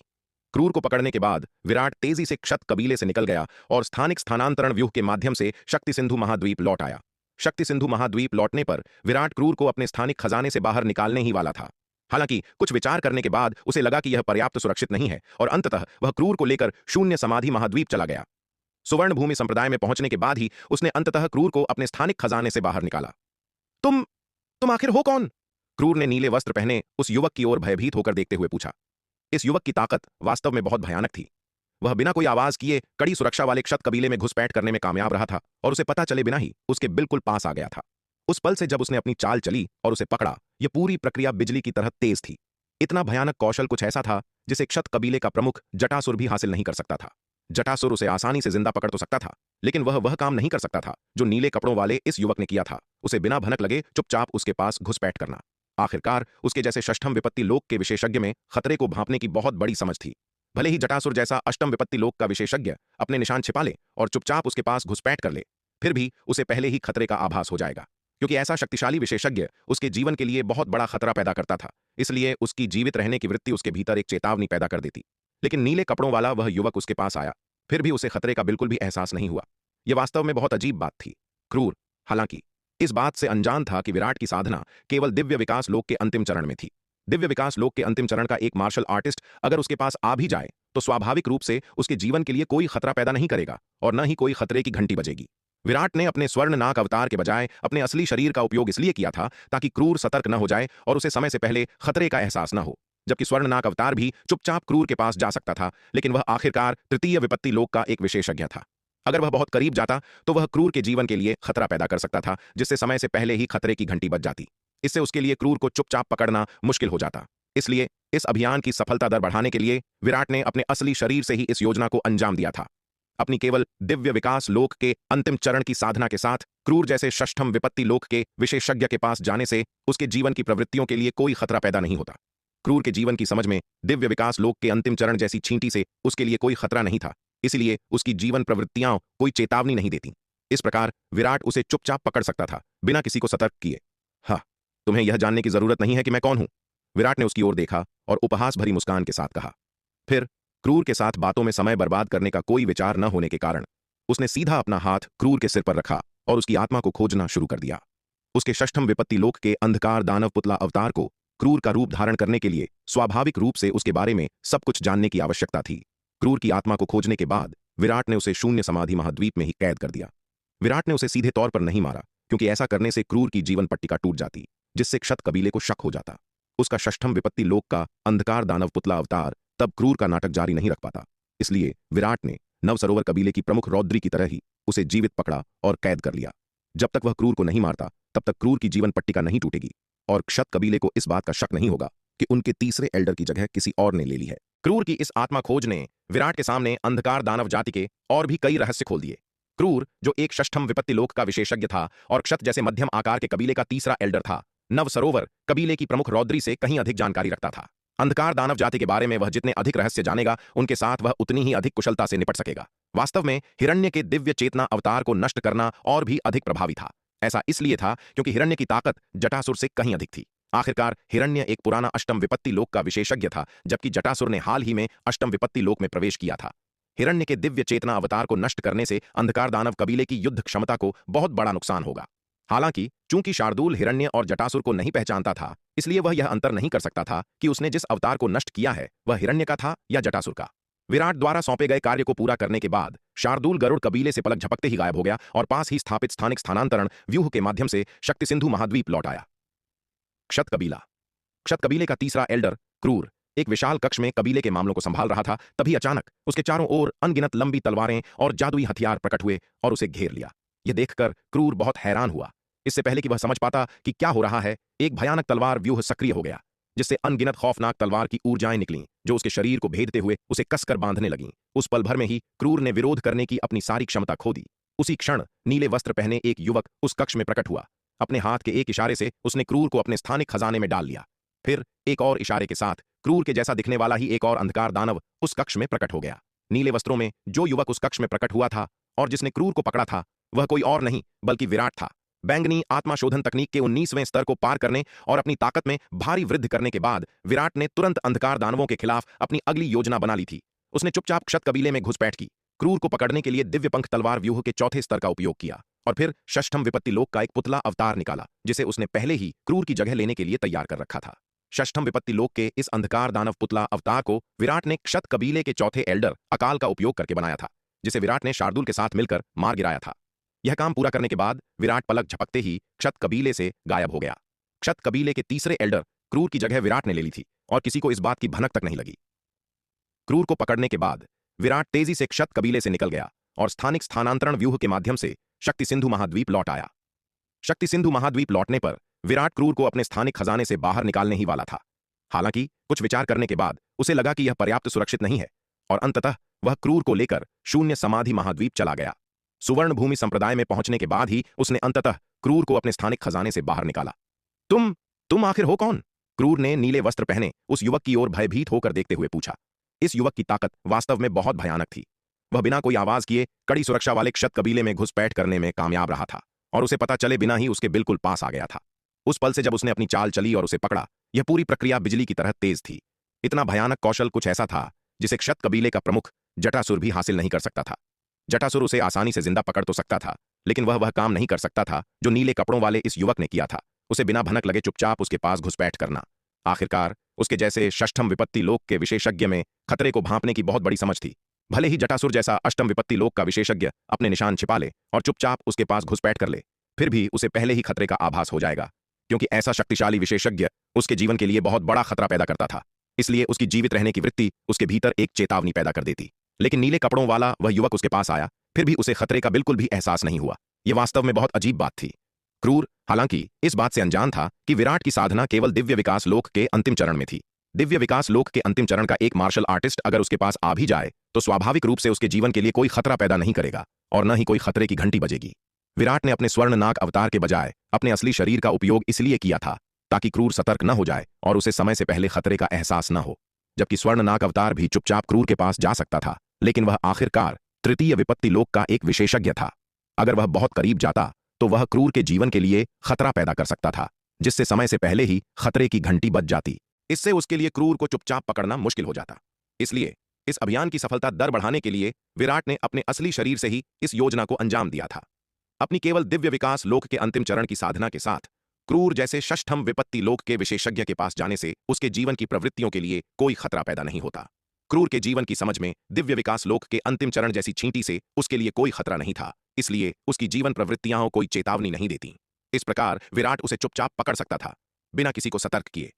क्रूर को पकड़ने के बाद विराट तेजी से क्षत कबीले से निकल गया और स्थानिक स्थानांतरण व्यूह के माध्यम से शक्ति सिंधु महाद्वीप लौट आया। शक्ति सिंधु महाद्वीप लौटने पर विराट क्रूर को अपने स्थानिक खजाने से बाहर निकालने ही वाला था। हालांकि कुछ विचार करने के बाद उसे लगा कि यह पर्याप्त सुरक्षित नहीं है और अंततः वह क्रूर को लेकर शून्य समाधि महाद्वीप चला गया। सुवर्ण भूमि संप्रदाय में पहुंचने के बाद ही उसने अंततः क्रूर को अपने स्थानिक खजाने से बाहर निकाला। तुम आखिर हो कौन? क्रूर ने नीले वस्त्र पहने उस युवक की ओर भयभीत होकर देखते हुए पूछा। इस युवक की ताकत वास्तव में बहुत भयानक थी। वह बिना कोई आवाज किए कड़ी सुरक्षा वाले क्षत कबीले में घुसपैठ करने में कामयाब रहा था और उसे पता चले बिना ही उसके बिल्कुल पास आ गया था। उस पल से जब उसने अपनी चाल चली और उसे पकड़ा, यह पूरी प्रक्रिया बिजली की तरह तेज थी। इतना भयानक कौशल कुछ ऐसा था जिसे क्षत कबीले का प्रमुख जटासुर भी हासिल नहीं कर सकता था। जटासुर उसे आसानी से जिंदा पकड़ तो सकता था, लेकिन वह काम नहीं कर सकता था जो नीले कपड़ों वाले इस युवक ने किया था, उसे बिना भनक लगे चुपचाप उसके पास घुसपैठ करना। आखिरकार उसके जैसे षष्ठम विपत्ति लोक के विशेषज्ञ में खतरे को भांपने की बहुत बड़ी समझ थी। भले ही जटासुर जैसा अष्टम विपत्ति लोक का विशेषज्ञ अपने निशान छिपा ले और चुपचाप उसके पास घुसपैठ कर ले, फिर भी उसे पहले ही खतरे का आभास हो जाएगा। क्योंकि ऐसा शक्तिशाली विशेषज्ञ उसके जीवन के लिए बहुत बड़ा खतरा पैदा करता था। इसलिए उसकी जीवित रहने की वृत्ति उसके भीतर एक चेतावनी पैदा कर देती। लेकिन नीले कपड़ों वाला वह युवक उसके पास आया, फिर भी उसे खतरे का बिल्कुल भी एहसास नहीं हुआ। यह वास्तव में बहुत अजीब बात थी। क्रूर, हालांकि, इस बात से अनजान था कि विराट की साधना केवल दिव्य विकास लोक के अंतिम चरण में थी। दिव्य विकास लोक के अंतिम चरण का एक मार्शल आर्टिस्ट अगर उसके पास आ भी जाए तो स्वाभाविक रूप से उसके जीवन के लिए कोई खतरा पैदा नहीं करेगा और न ही कोई खतरे की घंटी बजेगी। विराट ने अपने स्वर्ण नाक अवतार के बजाय अपने असली शरीर का उपयोग इसलिए किया था ताकि क्रूर सतर्क न हो जाए और उसे समय से पहले खतरे का एहसास न हो। जबकि स्वर्ण नाक अवतार भी चुपचाप क्रूर के पास जा सकता था, लेकिन वह आखिरकार तृतीय विपत्ति लोक का एक विशेषज्ञ था। अगर वह बहुत करीब जाता तो वह क्रूर के जीवन के लिए खतरा पैदा कर सकता था, जिससे समय से पहले ही खतरे की घंटी बज जाती। इससे उसके लिए क्रूर को चुपचाप पकड़ना मुश्किल हो जाता। इसलिए इस अभियान की सफलता दर बढ़ाने के लिए विराट ने अपने असली शरीर से ही इस योजना को अंजाम दिया था। अपनी केवल दिव्य विकास लोक के अंतिम चरण की साधना के साथ क्रूर जैसे षष्ठम विपत्ति लोक के विशेषज्ञ के पास जाने से उसके जीवन की प्रवृत्तियों के लिए कोई खतरा पैदा नहीं होता। क्रूर के जीवन की समझ में दिव्य विकास लोक के अंतिम चरण जैसी छींटी से उसके लिए कोई खतरा नहीं था, इसलिए उसकी जीवन प्रवृत्तियां कोई चेतावनी नहीं देती। इस प्रकार विराट उसे चुपचाप पकड़ सकता था, बिना किसी को सतर्क किए। हाँ, तुम्हें यह जानने की जरूरत नहीं है कि मैं कौन हूं। विराट ने उसकी ओर देखा और उपहास भरी मुस्कान के साथ कहा। फिर क्रूर के साथ बातों में समय बर्बाद करने का कोई विचार न होने के कारण उसने सीधा अपना हाथ क्रूर के सिर पर रखा और उसकी आत्मा को खोजना शुरू कर दिया। उसके षष्ठम विपत्ति लोक के अंधकार दानव पुतला अवतार को क्रूर का रूप धारण करने के लिए स्वाभाविक रूप से उसके बारे में सब कुछ जानने की आवश्यकता थी। क्रूर की आत्मा को खोजने के बाद विराट ने उसे शून्य समाधि महाद्वीप में ही कैद कर दिया। विराट ने उसे सीधे तौर पर नहीं मारा, क्योंकि ऐसा करने से क्रूर की जीवन पट्टिका टूट जाती, जिससे क्षत कबीले को शक हो जाता। उसका षष्ठम विपत्ति लोक का अंधकार दानव पुतला अवतार तब क्रूर का नाटक जारी नहीं रख पाता। इसलिए विराट ने नवसरोवर कबीले की प्रमुख रौद्री की तरह ही उसे जीवित पकड़ा और कैद कर लिया। जब तक वह क्रूर को नहीं मारता तब तक क्रूर की जीवन पट्टिका नहीं टूटेगी और क्षत कबीले को इस बात का शक नहीं होगा कि उनके तीसरे एल्डर की जगह किसी और ने ले ली है। क्रूर की इस आत्मा खोज ने विराट के सामने अंधकार दानव जाति के और भी कई रहस्य खोल दिए। क्रूर, जो एक षष्ठम विपत्ति लोक का विशेषज्ञ था और क्षत जैसे मध्यम आकार के कबीले का तीसरा एल्डर था, नवसरोवर कबीले की प्रमुख रौद्री से कहीं अधिक जानकारी रखता था। अंधकार दानव जाति के बारे में वह जितने अधिक रहस्य जानेगा, उनके साथ वह उतनी ही अधिक कुशलता से निपट सकेगा। वास्तव में हिरण्य के दिव्य चेतना अवतार को नष्ट करना और भी अधिक प्रभावी था। ऐसा इसलिए था क्योंकि हिरण्य की ताकत जटासुर से कहीं अधिक थी। आखिरकार हिरण्य एक पुराना अष्टम विपत्ति लोक का विशेषज्ञ था, जबकि जटासुर ने हाल ही में अष्टम विपत्ति लोक में प्रवेश किया था। हिरण्य के दिव्य चेतना अवतार को नष्ट करने से अंधकार दानव कबीले की युद्ध क्षमता को बहुत बड़ा नुकसान होगा। हालांकि चूंकि शार्दूल हिरण्य और जटासुर को नहीं पहचानता था, इसलिए वह यह अंतर नहीं कर सकता था कि उसने जिस अवतार को नष्ट किया है वह हिरण्य का था या जटासुर का। विराट द्वारा सौंपे गए कार्य को पूरा करने के बाद शार्दूल गरुड़ कबीले से पलक झपकते ही गायब हो गया और पास ही स्थापित स्थानिक स्थानांतरण व्यूह के माध्यम से शक्ति सिंधु महाद्वीप लौट आया। क्षत कबीला। क्षत कबीले का तीसरा एल्डर क्रूर एक विशाल कक्ष में कबीले के मामलों को संभाल रहा था। तभी अचानक उसके चारों ओर अनगिनत लंबी तलवारें और जादुई हथियार प्रकट हुए और उसे घेर लिया। यह देखकर क्रूर बहुत हैरान हुआ। इससे पहले कि वह समझ पाता कि क्या हो रहा है, एक भयानक तलवार व्यूह सक्रिय हो गया, जिससे अनगिनत खौफनाक तलवार की ऊर्जाएं निकलीं, जो उसके शरीर को भेदते हुए उसे कसकर बांधने लगीं। उस पल भर में ही क्रूर ने विरोध करने की अपनी सारी क्षमता खो दी। उसी क्षण नीले वस्त्र पहने एक युवक उस कक्ष में प्रकट हुआ। अपने हाथ के एक इशारे से उसने क्रूर को अपने स्थानिक खजाने में डाल लिया। फिर एक और इशारे के साथ क्रूर के जैसा दिखने वाला ही एक और अंधकार दानव उस कक्ष में प्रकट हो गया। नीले वस्त्रों में जो युवक उस कक्ष में प्रकट हुआ था और जिसने क्रूर को पकड़ा था, वह कोई और नहीं बल्कि विराट था। बैंगनी आत्मा शोधन तकनीक के 19वें स्तर को पार करने और अपनी ताकत में भारी वृद्धि करने के बाद विराट ने तुरंत अंधकार दानवों के खिलाफ अपनी अगली योजना बना ली थी। उसने चुपचाप क्षत कबीले में घुसपैठ की, क्रूर को पकड़ने के लिए दिव्य पंख तलवार व्यूह के चौथे स्तर का उपयोग किया और फिर षष्ठम विपत्ति लोक का एक पुतला अवतार निकाला, जिसे उसने पहले ही क्रूर की जगह लेने के लिए तैयार कर रखा था। षष्ठम विपत्ति लोक के इस अंधकार दानव पुतला अवतार को विराट ने क्षत कबीले के चौथे एल्डर अकाल का उपयोग करके बनाया था, जिसे विराट ने शार्दूल के साथ मिलकर मार गिराया था। यह काम पूरा करने के बाद विराट पलक झपकते ही क्षत कबीले से गायब हो गया। क्षत कबीले के तीसरे एल्डर क्रूर की जगह विराट ने ले ली थी और किसी को इस बात की भनक तक नहीं लगी। क्रूर को पकड़ने के बाद विराट तेजी से क्षत कबीले से निकल गया और स्थानिक स्थानांतरण व्यूह के माध्यम से शक्ति सिंधु महाद्वीप लौट आया। शक्ति सिंधु महाद्वीप लौटने पर विराट क्रूर को अपने स्थानिक खजाने से बाहर निकालने ही वाला था। हालांकि कुछ विचार करने के बाद उसे लगा कि यह पर्याप्त सुरक्षित नहीं है और अंततः वह क्रूर को लेकर शून्य समाधि महाद्वीप चला गया। सुवर्ण भूमि संप्रदाय में पहुंचने के बाद ही उसने अंततः क्रूर को अपने स्थानिक खजाने से बाहर निकाला। तुम आखिर हो कौन? क्रूर ने नीले वस्त्र पहने उस युवक की ओर भयभीत होकर देखते हुए पूछा। इस युवक की ताकत वास्तव में बहुत भयानक थी। वह बिना कोई आवाज किए कड़ी सुरक्षा वाले क्षत कबीले में घुसपैठ करने में कामयाब रहा था। और उसे पता चले बिना ही उसके बिल्कुल पास आ गया था। उस पल से जब उसने अपनी चाल चली और उसे पकड़ा, यह पूरी प्रक्रिया बिजली की तरह तेज थी। इतना भयानक कौशल कुछ ऐसा था जिसे क्षत कबीले का प्रमुख जटासुर भी हासिल नहीं कर सकता था। जटासुर उसे आसानी से जिंदा पकड़ तो सकता था, लेकिन वह काम नहीं कर सकता था जो नीले कपड़ों वाले इस युवक ने किया था, उसे बिना भनक लगे चुपचाप उसके पास घुसपैठ करना। आखिरकार उसके जैसे षष्ठम विपत्ति लोक के विशेषज्ञ में खतरे को भांपने की बहुत बड़ी समझ थी। भले ही जटासुर जैसा अष्टम विपत्ति लोक का विशेषज्ञ अपने निशान छिपा ले और चुपचाप उसके पास घुसपैठ कर ले, फिर भी उसे पहले ही खतरे का आभास हो जाएगा, क्योंकि ऐसा शक्तिशाली विशेषज्ञ उसके जीवन के लिए बहुत बड़ा खतरा पैदा करता था। इसलिए उसकी जीवित रहने की वृत्ति उसके भीतर एक चेतावनी पैदा कर देती। लेकिन नीले कपड़ों वाला वह युवक उसके पास आया, फिर भी उसे खतरे का बिल्कुल भी एहसास नहीं हुआ। यह वास्तव में बहुत अजीब बात थी। क्रूर हालांकि इस बात से अनजान था कि विराट की साधना केवल दिव्य विकास लोक के अंतिम चरण में थी। दिव्य विकास लोक के अंतिम चरण का एक मार्शल आर्टिस्ट अगर उसके पास आ भी जाए तो स्वाभाविक रूप से उसके जीवन के लिए कोई खतरा पैदा नहीं करेगा और न ही कोई खतरे की घंटी बजेगी। विराट ने अपने स्वर्ण नाग अवतार के बजाय अपने असली शरीर का उपयोग इसलिए किया था ताकि क्रूर सतर्क न हो जाए और उसे समय से पहले खतरे का एहसास न हो। जबकि स्वर्ण नाग अवतार भी चुपचाप क्रूर के पास जा सकता था, लेकिन वह आखिरकार तृतीय विपत्ति लोक का एक विशेषज्ञ था। अगर वह बहुत करीब जाता तो वह क्रूर के जीवन के लिए खतरा पैदा कर सकता था, जिससे समय से पहले ही खतरे की घंटी बज जाती। इससे उसके लिए क्रूर को चुपचाप पकड़ना मुश्किल हो जाता। इसलिए इस अभियान की सफलता दर बढ़ाने के लिए विराट ने अपने असली शरीर से ही इस योजना को अंजाम दिया था। अपनी केवल दिव्य विकास लोक के अंतिम चरण की साधना के साथ क्रूर जैसे षष्ठम विपत्ति लोक के विशेषज्ञ के पास जाने से उसके जीवन की प्रवृत्तियों के लिए कोई खतरा पैदा नहीं होता। क्रूर के जीवन की समझ में दिव्य विकास लोक के अंतिम चरण जैसी छींटी से उसके लिए कोई खतरा नहीं था, इसलिए उसकी जीवन प्रवृत्तियां कोई चेतावनी नहीं देती। इस प्रकार विराट उसे चुपचाप पकड़ सकता था, बिना किसी को सतर्क किए।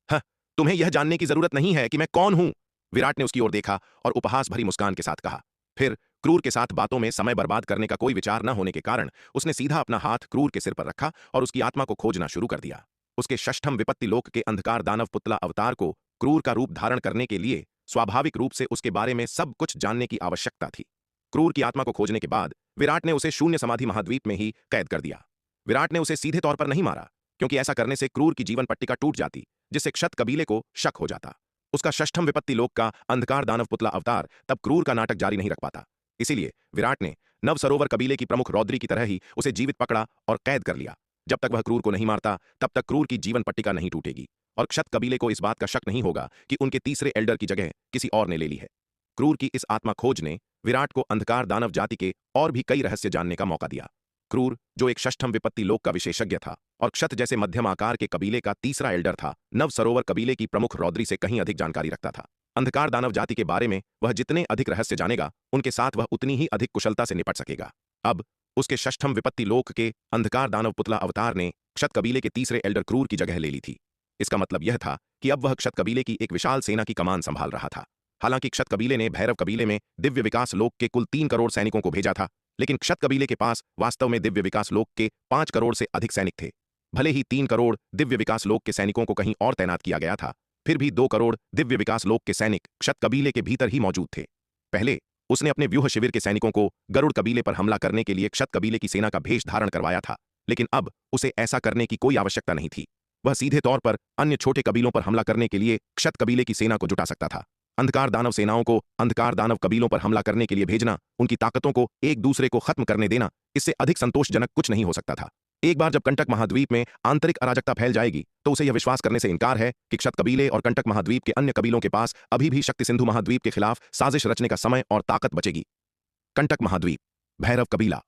"हाँ, तुम्हें यह जानने की जरूरत नहीं है कि मैं कौन हूं," विराट ने उसकी ओर देखा और उपहास भरी मुस्कान के साथ कहा। फिर क्रूर के साथ बातों में समय बर्बाद करने का कोई विचार न होने के कारण उसने सीधा अपना हाथ क्रूर के सिर पर रखा और उसकी आत्मा को खोजना शुरू कर दिया। उसके षष्ठम विपत्ति लोक के अंधकार दानव पुतला अवतार को क्रूर का रूप धारण करने के लिए स्वाभाविक रूप से उसके बारे में सब कुछ जानने की आवश्यकता थी। क्रूर की आत्मा को खोजने के बाद विराट ने उसे शून्य समाधि महाद्वीप में ही कैद कर दिया। विराट ने उसे सीधे तौर पर नहीं मारा, क्योंकि ऐसा करने से क्रूर की जीवन पट्टिका टूट जाती, जिससे क्षत कबीले को शक हो जाता। उसका षष्ठम विपत्ति लोक का अंधकार दानव पुतला अवतार तब क्रूर का नाटक जारी नहीं रख पाता। इसीलिए विराट ने नव सरोवर कबीले की प्रमुख रौद्री की तरह ही उसे जीवित पकड़ा और कैद कर लिया। जब तक वह क्रूर को नहीं मारता तब तक क्रूर की जीवन पट्टिका नहीं टूटेगी और क्षत कबीले को इस बात का शक नहीं होगा कि उनके तीसरे एल्डर की जगह किसी और ने ले ली है। क्रूर की इस आत्मा खोज ने विराट को अंधकार दानव जाति के और भी कई रहस्य जानने का मौका दिया। क्रूर, जो एक षष्ठम विपत्ति लोक का विशेषज्ञ था और क्षत जैसे मध्यम आकार के कबीले का तीसरा एल्डर था, नव सरोवर कबीले की प्रमुख रौद्री से कहीं अधिक जानकारी रखता था। अंधकार दानव जाति के बारे में वह जितने अधिक रहस्य जानेगा, उनके साथ वह उतनी ही अधिक कुशलता से निपट सकेगा। अब उसके षष्ठम विपत्ति लोक के अंधकार दानव पुतला अवतार ने क्षत कबीले के तीसरे एल्डर क्रूर की जगह ले ली थी। इसका मतलब यह था कि अब वह क्षत कबीले की एक विशाल सेना की कमान संभाल रहा था। हालांकि क्षत कबीले ने भैरव कबीले में दिव्य विकास लोक के कुल 3 करोड़ सैनिकों को भेजा था, लेकिन क्षत कबीले के पास वास्तव में दिव्य विकास लोक के 5 करोड़ से अधिक सैनिक थे। भले ही 3 करोड़ दिव्य विकास लोक के सैनिकों को कहीं और तैनात किया गया था, फिर भी 2 करोड़ दिव्य विकास लोक के सैनिक क्षत कबीले के भीतर ही मौजूद थे। पहले उसने अपने व्यूह शिविर के सैनिकों को गरुड़ कबीले पर हमला करने के लिए क्षत कबीले की सेना का भेष धारण करवाया था, लेकिन अब उसे ऐसा करने की कोई आवश्यकता नहीं थी। वह सीधे तौर पर अन्य छोटे कबीलों पर हमला करने के लिए क्षत कबीले की सेना को जुटा सकता था। अंधकार दानव सेनाओं को अंधकार दानव कबीलों पर हमला करने के लिए भेजना, उनकी ताकतों को एक दूसरे को खत्म करने देना, इससे अधिक संतोषजनक कुछ नहीं हो सकता था। एक बार जब कंटक महाद्वीप में आंतरिक अराजकता फैल जाएगी तो उसे यह विश्वास करने से इनकार है कि क्षत कबीले और कंटक महाद्वीप के अन्य कबीलों के पास अभी भी शक्ति सिंधु महाद्वीप के खिलाफ साजिश रचने का समय और ताकत बचेगी। कंटक महाद्वीप, भैरव कबीला।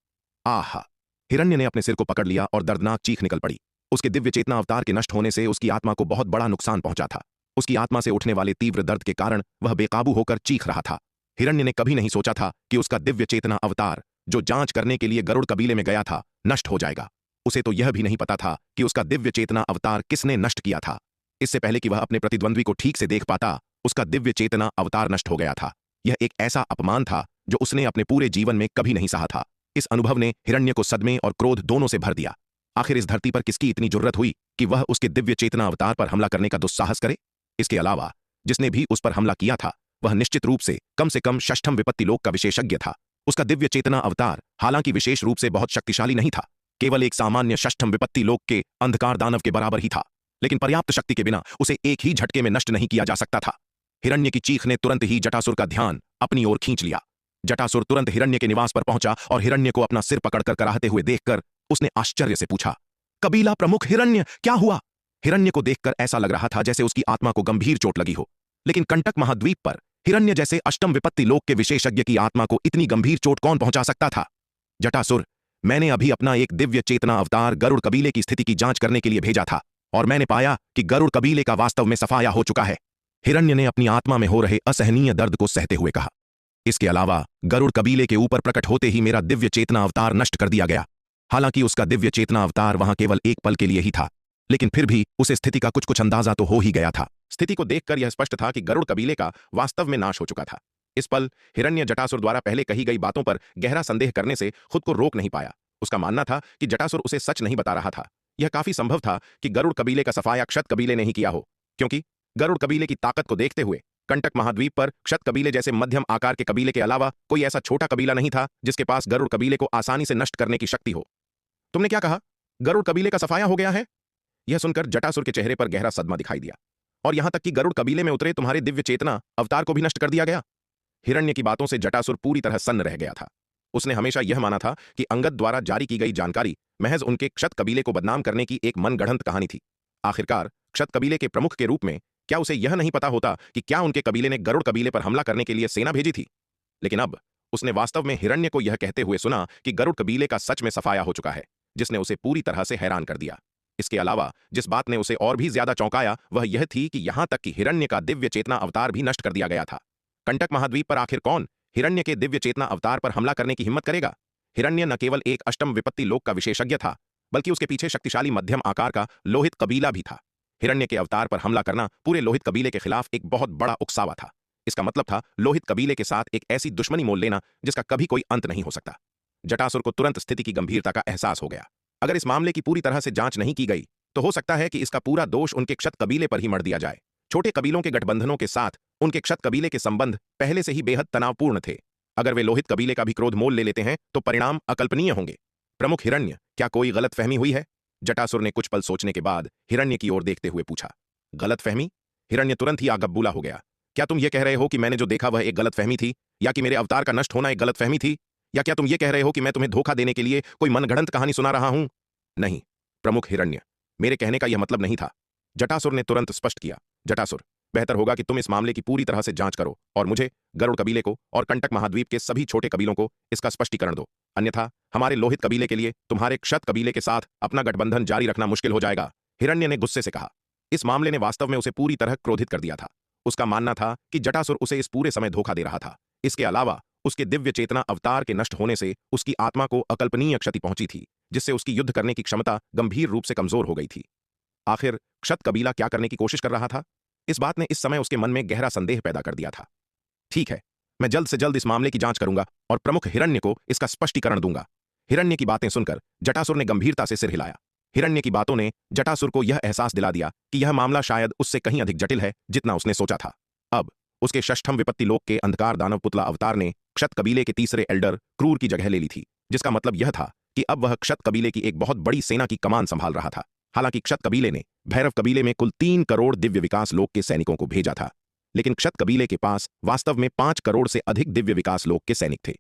आहा! हिरण्य ने अपने सिर को पकड़ लिया और दर्दनाक चीख निकल पड़ी। उसके दिव्य चेतना अवतार के नष्ट होने से उसकी आत्मा को बहुत बड़ा नुकसान पहुंचा था। उसकी आत्मा से उठने वाले तीव्र दर्द के कारण वह बेकाबू होकर चीख रहा था। हिरण्य ने कभी नहीं सोचा था कि उसका दिव्य चेतना अवतार, जो जांच करने के लिए गरुड़ कबीले में गया था, नष्ट हो जाएगा। उसे तो यह भी नहीं पता था कि उसका दिव्य चेतना अवतार किसने नष्ट किया था। इससे पहले कि वह अपने प्रतिद्वंद्वी को ठीक से देख पाता, उसका दिव्य चेतना अवतार नष्ट हो गया था। यह एक ऐसा अपमान था जो उसने अपने पूरे जीवन में कभी नहीं सहा था। इस अनुभव ने हिरण्य को सदमे और क्रोध दोनों से भर दिया। आखिर इस धरती पर किसकी इतनी जुर्रत हुई कि वह उसके दिव्य चेतना अवतार पर हमला करने का दुस्साहस करे? इसके अलावा जिसने भी उस पर हमला किया था वह निश्चित रूप से कम षष्ठम विपत्ति लोक का विशेषज्ञ था। उसका दिव्य चेतना अवतार हालांकि विशेष रूप से बहुत शक्तिशाली नहीं था, केवल एक सामान्य षष्ठम विपत्ति लोक के अंधकार दानव के बराबर ही था, लेकिन पर्याप्त शक्ति के बिना उसे एक ही झटके में नष्ट नहीं किया जा सकता था। हिरण्य की चीख ने तुरंत ही जटासुर का ध्यान अपनी ओर खींच लिया। जटासुर तुरंत हिरण्य के निवास पर पहुंचा और हिरण्य को अपना सिर पकड़कर कराहते हुए देखकर उसने आश्चर्य से पूछा, कबीला प्रमुख हिरण्य, क्या हुआ? हिरण्य को देखकर ऐसा लग रहा था जैसे उसकी आत्मा को गंभीर चोट लगी हो, लेकिन कंटक महाद्वीप पर हिरण्य जैसे अष्टम विपत्ति लोक के विशेषज्ञ की आत्मा को इतनी गंभीर चोट कौन पहुंचा सकता था? जटासुर, मैंने अभी अपना एक दिव्य चेतना अवतार गरुड़ कबीले की स्थिति की जांच करने के लिए भेजा था और मैंने पाया कि गरुड़ कबीले का वास्तव में सफाया हो चुका है। हिरण्य ने अपनी आत्मा में हो रहे असहनीय दर्द को सहते हुए कहा। इसके अलावा गरुड़ कबीले के ऊपर प्रकट होते ही मेरा दिव्य चेतना अवतार नष्ट कर दिया गया। हालांकि उसका दिव्य चेतना अवतार वहां केवल एक पल के लिए ही था, लेकिन फिर भी उसे स्थिति का कुछ कुछ अंदाजा तो हो ही गया था। स्थिति को देखकर यह स्पष्ट था कि गरुड़ कबीले का वास्तव में नाश हो चुका था। इस पल हिरण्य जटासुर द्वारा पहले कही गई बातों पर गहरा संदेह करने से खुद को रोक नहीं पाया। उसका मानना था कि जटासुर उसे सच नहीं बता रहा था। यह काफी संभव था कि गरुड़ कबीले का सफाया क्षत कबीले ने ही किया हो, क्योंकि गरुड़ कबीले की ताकत को देखते हुए कंटक महाद्वीप पर क्षत कबीले जैसे मध्यम आकार के कबीले के अलावा कोई ऐसा छोटा कबीला नहीं था जिसके पास गरुड़ कबीले को आसानी से नष्ट करने की शक्ति हो। तुमने क्या कहा? गरुड़ कबीले का सफाया हो गया है? यह सुनकर जटासुर के चेहरे पर गहरा सदमा दिखाई दिया। और यहां तक कि गरुड़ कबीले में उतरे तुम्हारे दिव्य चेतना अवतार को भी नष्ट कर दिया गया? हिरण्य की बातों से जटासुर पूरी तरह सन्न रह गया था। उसने हमेशा यह माना था कि अंगद द्वारा जारी की गई जानकारी महज उनके क्षत कबीले को बदनाम करने की एक मनगढ़ंत कहानी थी। आखिरकार क्षत कबीले के प्रमुख के रूप में क्या उसे यह नहीं पता होता कि क्या उनके कबीले ने गरुड़ कबीले पर हमला करने के लिए सेना भेजी थी? लेकिन अब उसने वास्तव में हिरण्य को यह कहते हुए सुना कि गरुड़ कबीले का सच में सफाया हो चुका है, जिसने उसे पूरी तरह से हैरान कर दिया। इसके अलावा जिस बात ने उसे और भी ज्यादा चौंकाया वह यह थी कि यहां तक कि हिरण्य का दिव्य चेतना अवतार भी नष्ट कर दिया गया था। कंटक महाद्वीप पर आखिर कौन हिरण्य के दिव्य चेतना अवतार पर हमला करने की हिम्मत करेगा? हिरण्य न केवल एक अष्टम विपत्ति लोक का विशेषज्ञ था, बल्कि उसके पीछे शक्तिशाली मध्यम आकार का लोहित कबीला भी था। हिरण्य के अवतार पर हमला करना पूरे लोहित कबीले के खिलाफ एक बहुत बड़ा उकसावा था। इसका मतलब था लोहित कबीले के साथ एक ऐसी दुश्मनी मोल लेना जिसका कभी कोई अंत नहीं हो सकता। जटासुर को तुरंत स्थिति की गंभीरता का एहसास हो गया। अगर इस मामले की पूरी तरह से जांच नहीं की गई तो हो सकता है कि इसका पूरा दोष उनके क्षत कबीले पर ही मढ़ दिया जाए। छोटे कबीलों के गठबंधनों के साथ उनके क्षत कबीले के संबंध पहले से ही बेहद तनावपूर्ण थे। अगर वे लोहित कबीले का भी क्रोध मोल ले लेते हैं तो परिणाम अकल्पनीय होंगे। प्रमुख हिरण्य, क्या कोई गलतफहमी हुई है? जटासुर ने कुछ पल सोचने के बाद हिरण्य की ओर देखते हुए पूछा। गलतफहमी? हिरण्य तुरंत ही आगबूला हो गया। क्या तुम यह कह रहे हो कि मैंने जो देखा वह एक गलतफहमी थी, या कि मेरे अवतार का नष्ट होना एक गलतफहमी थी, या क्या तुम यह कह रहे हो कि मैं तुम्हें धोखा देने के लिए कोई मनगढ़ंत कहानी सुना रहा हूं? नहीं प्रमुख हिरण्य, मेरे कहने का यह मतलब नहीं था, जटासुर ने तुरंत स्पष्ट किया। जटासुर, बेहतर होगा कि तुम इस मामले की पूरी तरह से जांच करो और मुझे, गरुड़ कबीले को और कंटक महाद्वीप के सभी छोटे कबीलों को इसका स्पष्टीकरण दो। अन्यथा हमारे लोहित कबीले के लिए तुम्हारे क्षत कबीले के साथ अपना गठबंधन जारी रखना मुश्किल हो जाएगा। हिरण्य ने गुस्से से कहा। इस मामले ने वास्तव में उसे पूरी तरह क्रोधित कर दिया था। उसका मानना था कि जटासुर उसे इस पूरे समय धोखा दे रहा था। इसके अलावा उसके दिव्य चेतना अवतार के नष्ट होने से उसकी आत्मा को अकल्पनीय क्षति पहुंची थी, जिससे उसकी युद्ध करने की क्षमता गंभीर रूप से कमजोर हो गई थी। आखिर क्षत कबीला क्या करने की कोशिश कर रहा था? इस बात ने इस समय उसके मन में गहरा संदेह पैदा कर दिया था। ठीक है, मैं जल्द से जल्द इस मामले की जांच करूंगा और प्रमुख हिरण्य को इसका स्पष्टीकरण दूंगा। हिरण्य की बातें सुनकर जटासुर ने गंभीरता से सिर हिलाया। हिरण्य की बातों ने जटासुर को यह एहसास दिला दिया कि यह मामला शायद उससे कहीं अधिक जटिल है जितना उसने सोचा था। अब उसके षष्ठम विपत्ति लोक के अंधकार दानव पुतला अवतार ने क्षत कबीले के तीसरे एल्डर क्रूर की जगह ले ली थी, जिसका मतलब यह था कि अब वह क्षत कबीले की एक बहुत बड़ी सेना की कमान संभाल रहा था। हालांकि क्षत कबीले ने भैरव कबीले में कुल 3 करोड़ दिव्य विकास लोक के सैनिकों को भेजा था, लेकिन क्षत कबीले के पास वास्तव में 5 करोड़ से अधिक दिव्य विकास लोक के सैनिक थे।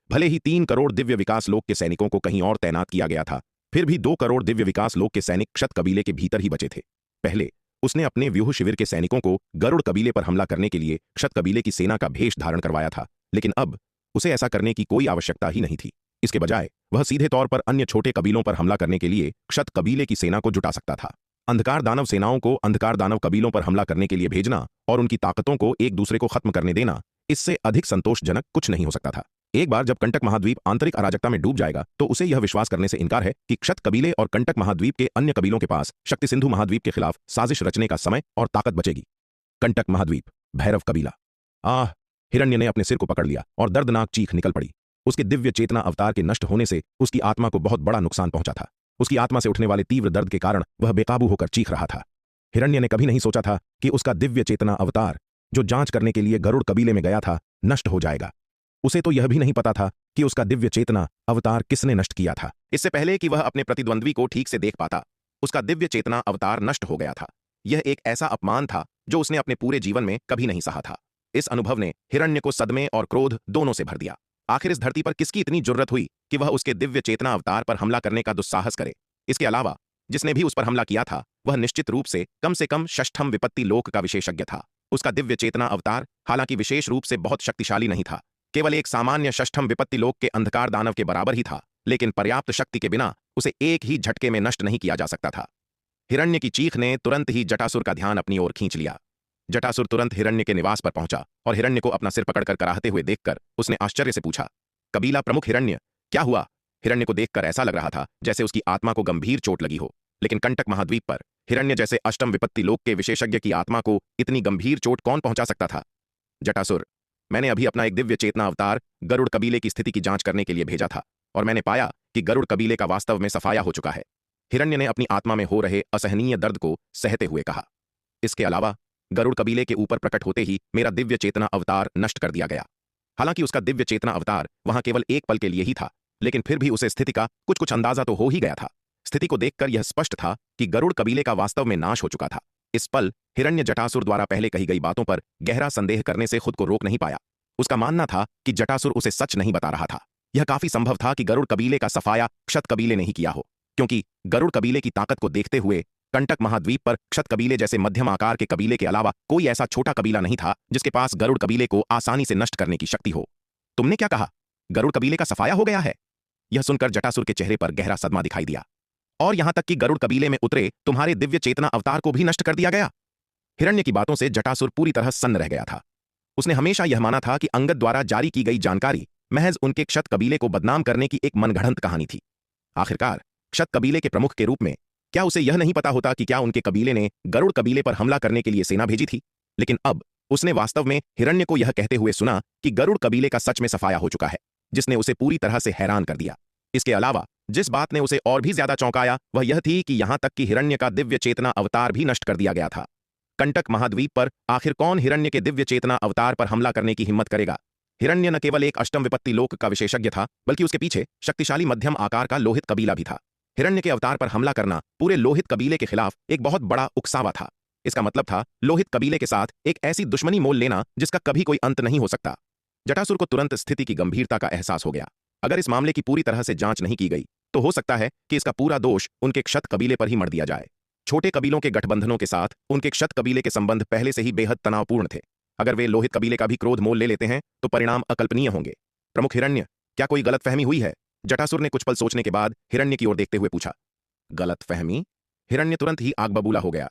भले ही 3 करोड़ दिव्य विकास लोक के सैनिकों को कहीं और तैनात किया गया था, फिर भी 2 करोड़ दिव्य विकास लोक के सैनिक क्षत कबीले के भीतर ही बचे थे। पहले उसने अपने व्यूह शिविर के सैनिकों को गरुड़ कबीले पर हमला करने के लिए क्षत कबीले की सेना का भेष धारण करवाया था, लेकिन अब उसे ऐसा करने की कोई आवश्यकता ही नहीं थी। इसके बजाय वह सीधे तौर पर अन्य छोटे कबीलों पर हमला करने के लिए क्षत कबीले की सेना को जुटा सकता था। अंधकार दानव सेनाओं को अंधकार दानव कबीलों पर हमला करने के लिए भेजना और उनकी ताकतों को एक दूसरे को खत्म करने देना, इससे अधिक संतोषजनक कुछ नहीं हो सकता था। एक बार जब कंटक महाद्वीप आंतरिक अराजकता में डूब जाएगा तो उसे यह विश्वास करने से इनकार है कि क्षत कबीले और कंटक महाद्वीप के अन्य कबीलों के पास शक्ति सिंधु महाद्वीप के खिलाफ साजिश रचने का समय और ताकत बचेगी। कंटक महाद्वीप, भैरव कबीला। आह! हिरण्य ने अपने सिर को पकड़ लिया और दर्दनाक चीख निकल पड़ी। उसके दिव्य चेतना अवतार के नष्ट होने से उसकी आत्मा को बहुत बड़ा नुकसान पहुंचा था। उसकी आत्मा से उठने वाले तीव्र दर्द के कारण वह बेकाबू होकर चीख रहा था। हिरण्य ने कभी नहीं सोचा था कि उसका दिव्य चेतना अवतार, जो जांच करने के लिए गरुड़ कबीले में गया था, नष्ट हो जाएगा। उसे तो यह भी नहीं पता था कि उसका दिव्य चेतना अवतार किसने नष्ट किया था। इससे पहले कि वह अपने प्रतिद्वंद्वी को ठीक से देख पाता, उसका दिव्य चेतना अवतार नष्ट हो गया था। यह एक ऐसा अपमान था जो उसने अपने पूरे जीवन में कभी नहीं सहा था। इस अनुभव ने हिरण्य को सदमे और क्रोध दोनों से भर दिया। आखिर इस धरती पर किसकी इतनी जुर्रत हुई कि वह उसके दिव्य चेतना अवतार पर हमला करने का दुस्साहस करे। इसके अलावा जिसने भी उस पर हमला किया था वह निश्चित रूप से कम षष्ठम विपत्ति लोक का विशेषज्ञ था। उसका दिव्य चेतना अवतार हालांकि विशेष रूप से बहुत शक्तिशाली नहीं था, केवल एक सामान्य षष्ठम विपत्ति लोक के अंधकार दानव के बराबर ही था, लेकिन पर्याप्त शक्ति के बिना उसे एक ही झटके में नष्ट नहीं किया जा सकता था। हिरण्य की चीख ने तुरंत ही जटासुर का ध्यान अपनी ओर खींच लिया। जटासुर तुरंत हिरण्य के निवास पर पहुंचा और हिरण्य को अपना सिर पकड़कर कराहते हुए देखकर उसने आश्चर्य से पूछा, कबीला प्रमुख हिरण्य, क्या हुआ? हिरण्य को देखकर ऐसा लग रहा था जैसे उसकी आत्मा को गंभीर चोट लगी हो, लेकिन कंटक महाद्वीप पर हिरण्य जैसे अष्टम विपत्ति लोक के विशेषज्ञ की आत्मा को इतनी गंभीर चोट कौन पहुंचा सकता था? जटासुर, मैंने अभी अपना एक दिव्य चेतना अवतार गरुड़ कबीले की स्थिति की जांच करने के लिए भेजा था और मैंने पाया कि गरुड़ कबीले का वास्तव में सफाया हो चुका है। हिरण्य ने अपनी आत्मा में हो रहे असहनीय दर्द को सहते हुए कहा। इसके अलावा गरुड़ कबीले के ऊपर प्रकट होते ही मेरा दिव्य चेतना अवतार नष्ट कर दिया गया। हालांकि उसका दिव्य चेतना अवतार वहां केवल एक पल के लिए ही था, लेकिन फिर भी उसे स्थिति का कुछ कुछ अंदाजा तो हो ही गया था। स्थिति को देखकर यह स्पष्ट था कि गरुड़ कबीले का वास्तव में नाश हो चुका था। इस पल हिरण्य जटासुर द्वारा पहले कही गई बातों पर गहरा संदेह करने से खुद को रोक नहीं पाया। उसका मानना था कि जटासुर उसे सच नहीं बता रहा था। यह काफी संभव था कि गरुड़ कबीले का सफाया क्षत कबीले ने ही किया हो, क्योंकि गरुड़ कबीले की ताकत को देखते हुए कंटक महाद्वीप पर क्षत कबीले जैसे मध्यम आकार के कबीले के अलावा कोई ऐसा छोटा कबीला नहीं था जिसके पास गरुड़ कबीले को आसानी से नष्ट करने की शक्ति हो। तुमने क्या कहा? गरुड़ कबीले का सफाया हो गया है? यह सुनकर जटासुर के चेहरे पर गहरा सदमा दिखाई दिया। और यहां तक कि गरुड़ कबीले में उतरे तुम्हारे दिव्य चेतना अवतार को भी नष्ट कर दिया गया? हिरण्य की बातों से जटासुर पूरी तरह सन्न रह गया था। उसने हमेशा यह माना था कि अंगद द्वारा जारी की गई जानकारी महज उनके क्षत कबीले को बदनाम करने की एक मनगढ़ंत कहानी थी। आखिरकार क्षत कबीले के प्रमुख के रूप में क्या उसे यह नहीं पता होता कि क्या उनके कबीले ने गरुड़ कबीले पर हमला करने के लिए सेना भेजी थी? लेकिन अब उसने वास्तव में हिरण्य को यह कहते हुए सुना कि गरुड़ कबीले का सच में सफाया हो चुका है, जिसने उसे पूरी तरह से हैरान कर दिया। इसके अलावा जिस बात ने उसे और भी ज्यादा चौंकाया वह यह थी कि यहां तक कि हिरण्य का दिव्य चेतना अवतार भी नष्ट कर दिया गया था। कंटक महाद्वीप पर आखिर कौन हिरण्य के दिव्य चेतना अवतार पर हमला करने की हिम्मत करेगा? हिरण्य न केवल एक अष्टम विपत्ति लोक का विशेषज्ञ था, बल्कि उसके पीछे शक्तिशाली मध्यम आकार का लोहित कबीला भी था। हिरण्य के अवतार पर हमला करना पूरे लोहित कबीले के खिलाफ एक बहुत बड़ा उकसावा था। इसका मतलब था लोहित कबीले के साथ एक ऐसी दुश्मनी मोल लेना जिसका कभी कोई अंत नहीं हो सकता। जटासुर को तुरंत स्थिति की गंभीरता का एहसास हो गया। अगर इस मामले की पूरी तरह से जांच नहीं की गई तो हो सकता है कि इसका पूरा दोष उनके क्षत कबीले पर ही मढ़ दिया जाए। छोटे कबीलों के गठबंधनों के साथ उनके क्षत कबीले के संबंध पहले से ही बेहद तनावपूर्ण थे। अगर वे लोहित कबीले का भी क्रोध मोल ले लेते हैं तो परिणाम अकल्पनीय होंगे। प्रमुख हिरण्य, क्या कोई गलतफहमी हुई है? जटासुर ने कुछ पल सोचने के बाद हिरण्य की ओर देखते हुए पूछा। गलतफहमी? हिरण्य तुरंत ही आग बबूला हो गया।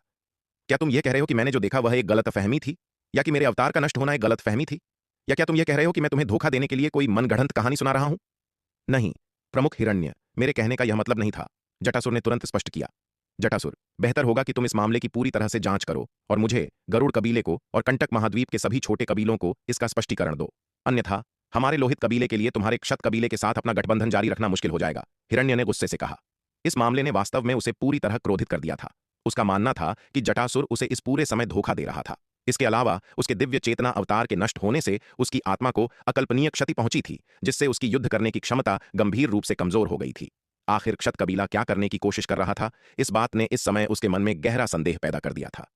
क्या तुम यह कह रहे हो कि मैंने जो देखा वह एक गलतफहमी थी, या कि मेरे अवतार का नष्ट होना एक गलतफहमी थी, या क्या तुम यह कह रहे हो कि मैं तुम्हें धोखा देने के लिए कोई मनगढ़ंत कहानी सुना रहा हूं? नहीं प्रमुख हिरण्य, मेरे कहने का यह मतलब नहीं था, जटासुर ने तुरंत स्पष्ट किया। जटासुर, बेहतर होगा कि तुम इस मामले की पूरी तरह से जांच करो और मुझे, गरुड़ कबीले को और कंटक महाद्वीप के सभी छोटे कबीलों को इसका स्पष्टीकरण दो। अन्यथा हमारे लोहित कबीले के लिए तुम्हारे क्षत कबीले के साथ अपना गठबंधन जारी रखना मुश्किल हो जाएगा, हिरण्य ने गुस्से से कहा। इस मामले ने वास्तव में उसे पूरी तरह क्रोधित कर दिया था। उसका मानना था कि जटासुर उसे इस पूरे समय धोखा दे रहा था। इसके अलावा उसके दिव्य चेतना अवतार के नष्ट होने से उसकी आत्मा को अकल्पनीय क्षति पहुंची थी, जिससे उसकी युद्ध करने की क्षमता गंभीर रूप से कमजोर हो गई थी। आखिर क्षत कबीला क्या करने की कोशिश कर रहा था, इस बात ने इस समय उसके मन में गहरा संदेह पैदा कर दिया था।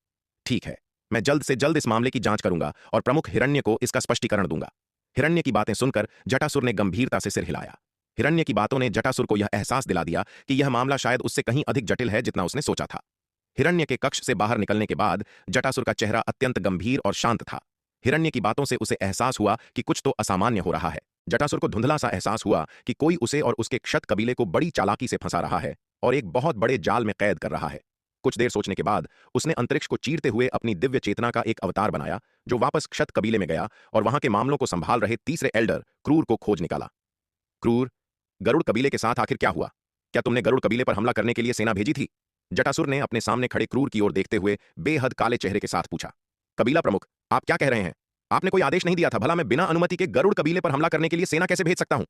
ठीक है, मैं जल्द से जल्द इस मामले की जांच करूंगा और प्रमुख हिरण्य को इसका स्पष्टीकरण दूंगा। हिरण्य की बातें सुनकर जटासुर ने गंभीरता से सिर हिलाया। हिरण्य की बातों ने जटासुर को यह एहसास दिला दिया कि यह मामला शायद उससे कहीं अधिक जटिल है जितना उसने सोचा था। हिरण्य के कक्ष से बाहर निकलने के बाद जटासुर का चेहरा अत्यंत गंभीर और शांत था। हिरण्य की बातों से उसे एहसास हुआ कि कुछ तो असामान्य हो रहा है। जटासुर को धुंधला सा एहसास हुआ कि कोई उसे और उसके क्षत कबीले को बड़ी चालाकी से फंसा रहा है और एक बहुत बड़े जाल में कैद कर रहा है। कुछ देर सोचने के बाद उसने अंतरिक्ष को चीरते हुए अपनी दिव्य चेतना का एक अवतार बनाया, जो वापस क्षत कबीले में गया और वहां के मामलों को संभाल रहे तीसरे एल्डर क्रूर को खोज निकाला। क्रूर, गरुड़ कबीले के साथ आखिर क्या हुआ? क्या तुमने गरुड़ कबीले पर हमला करने के लिए सेना भेजी थी? जटासुर ने अपने सामने खड़े क्रूर की ओर देखते हुए बेहद काले चेहरे के साथ पूछा। कबीला प्रमुख, आप क्या कह रहे हैं? आपने कोई आदेश नहीं दिया था, भला मैं बिना अनुमति के गरुड़ कबीले पर हमला करने के लिए सेना कैसे भेज सकता हूं?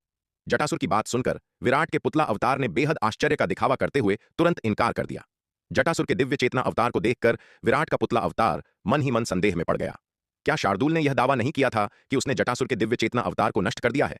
जटासुर की बात सुनकर विराट के पुतला अवतार ने बेहद आश्चर्य का दिखावा करते हुए तुरंत इनकार कर दिया। जटासुर के दिव्य चेतना अवतार को देखकर विराट का पुतला अवतार मन ही मन संदेह में पड़ गया। क्या शार्दूल ने यह दावा नहीं किया था कि उसने जटासुर के दिव्य चेतना अवतार को नष्ट कर दिया है?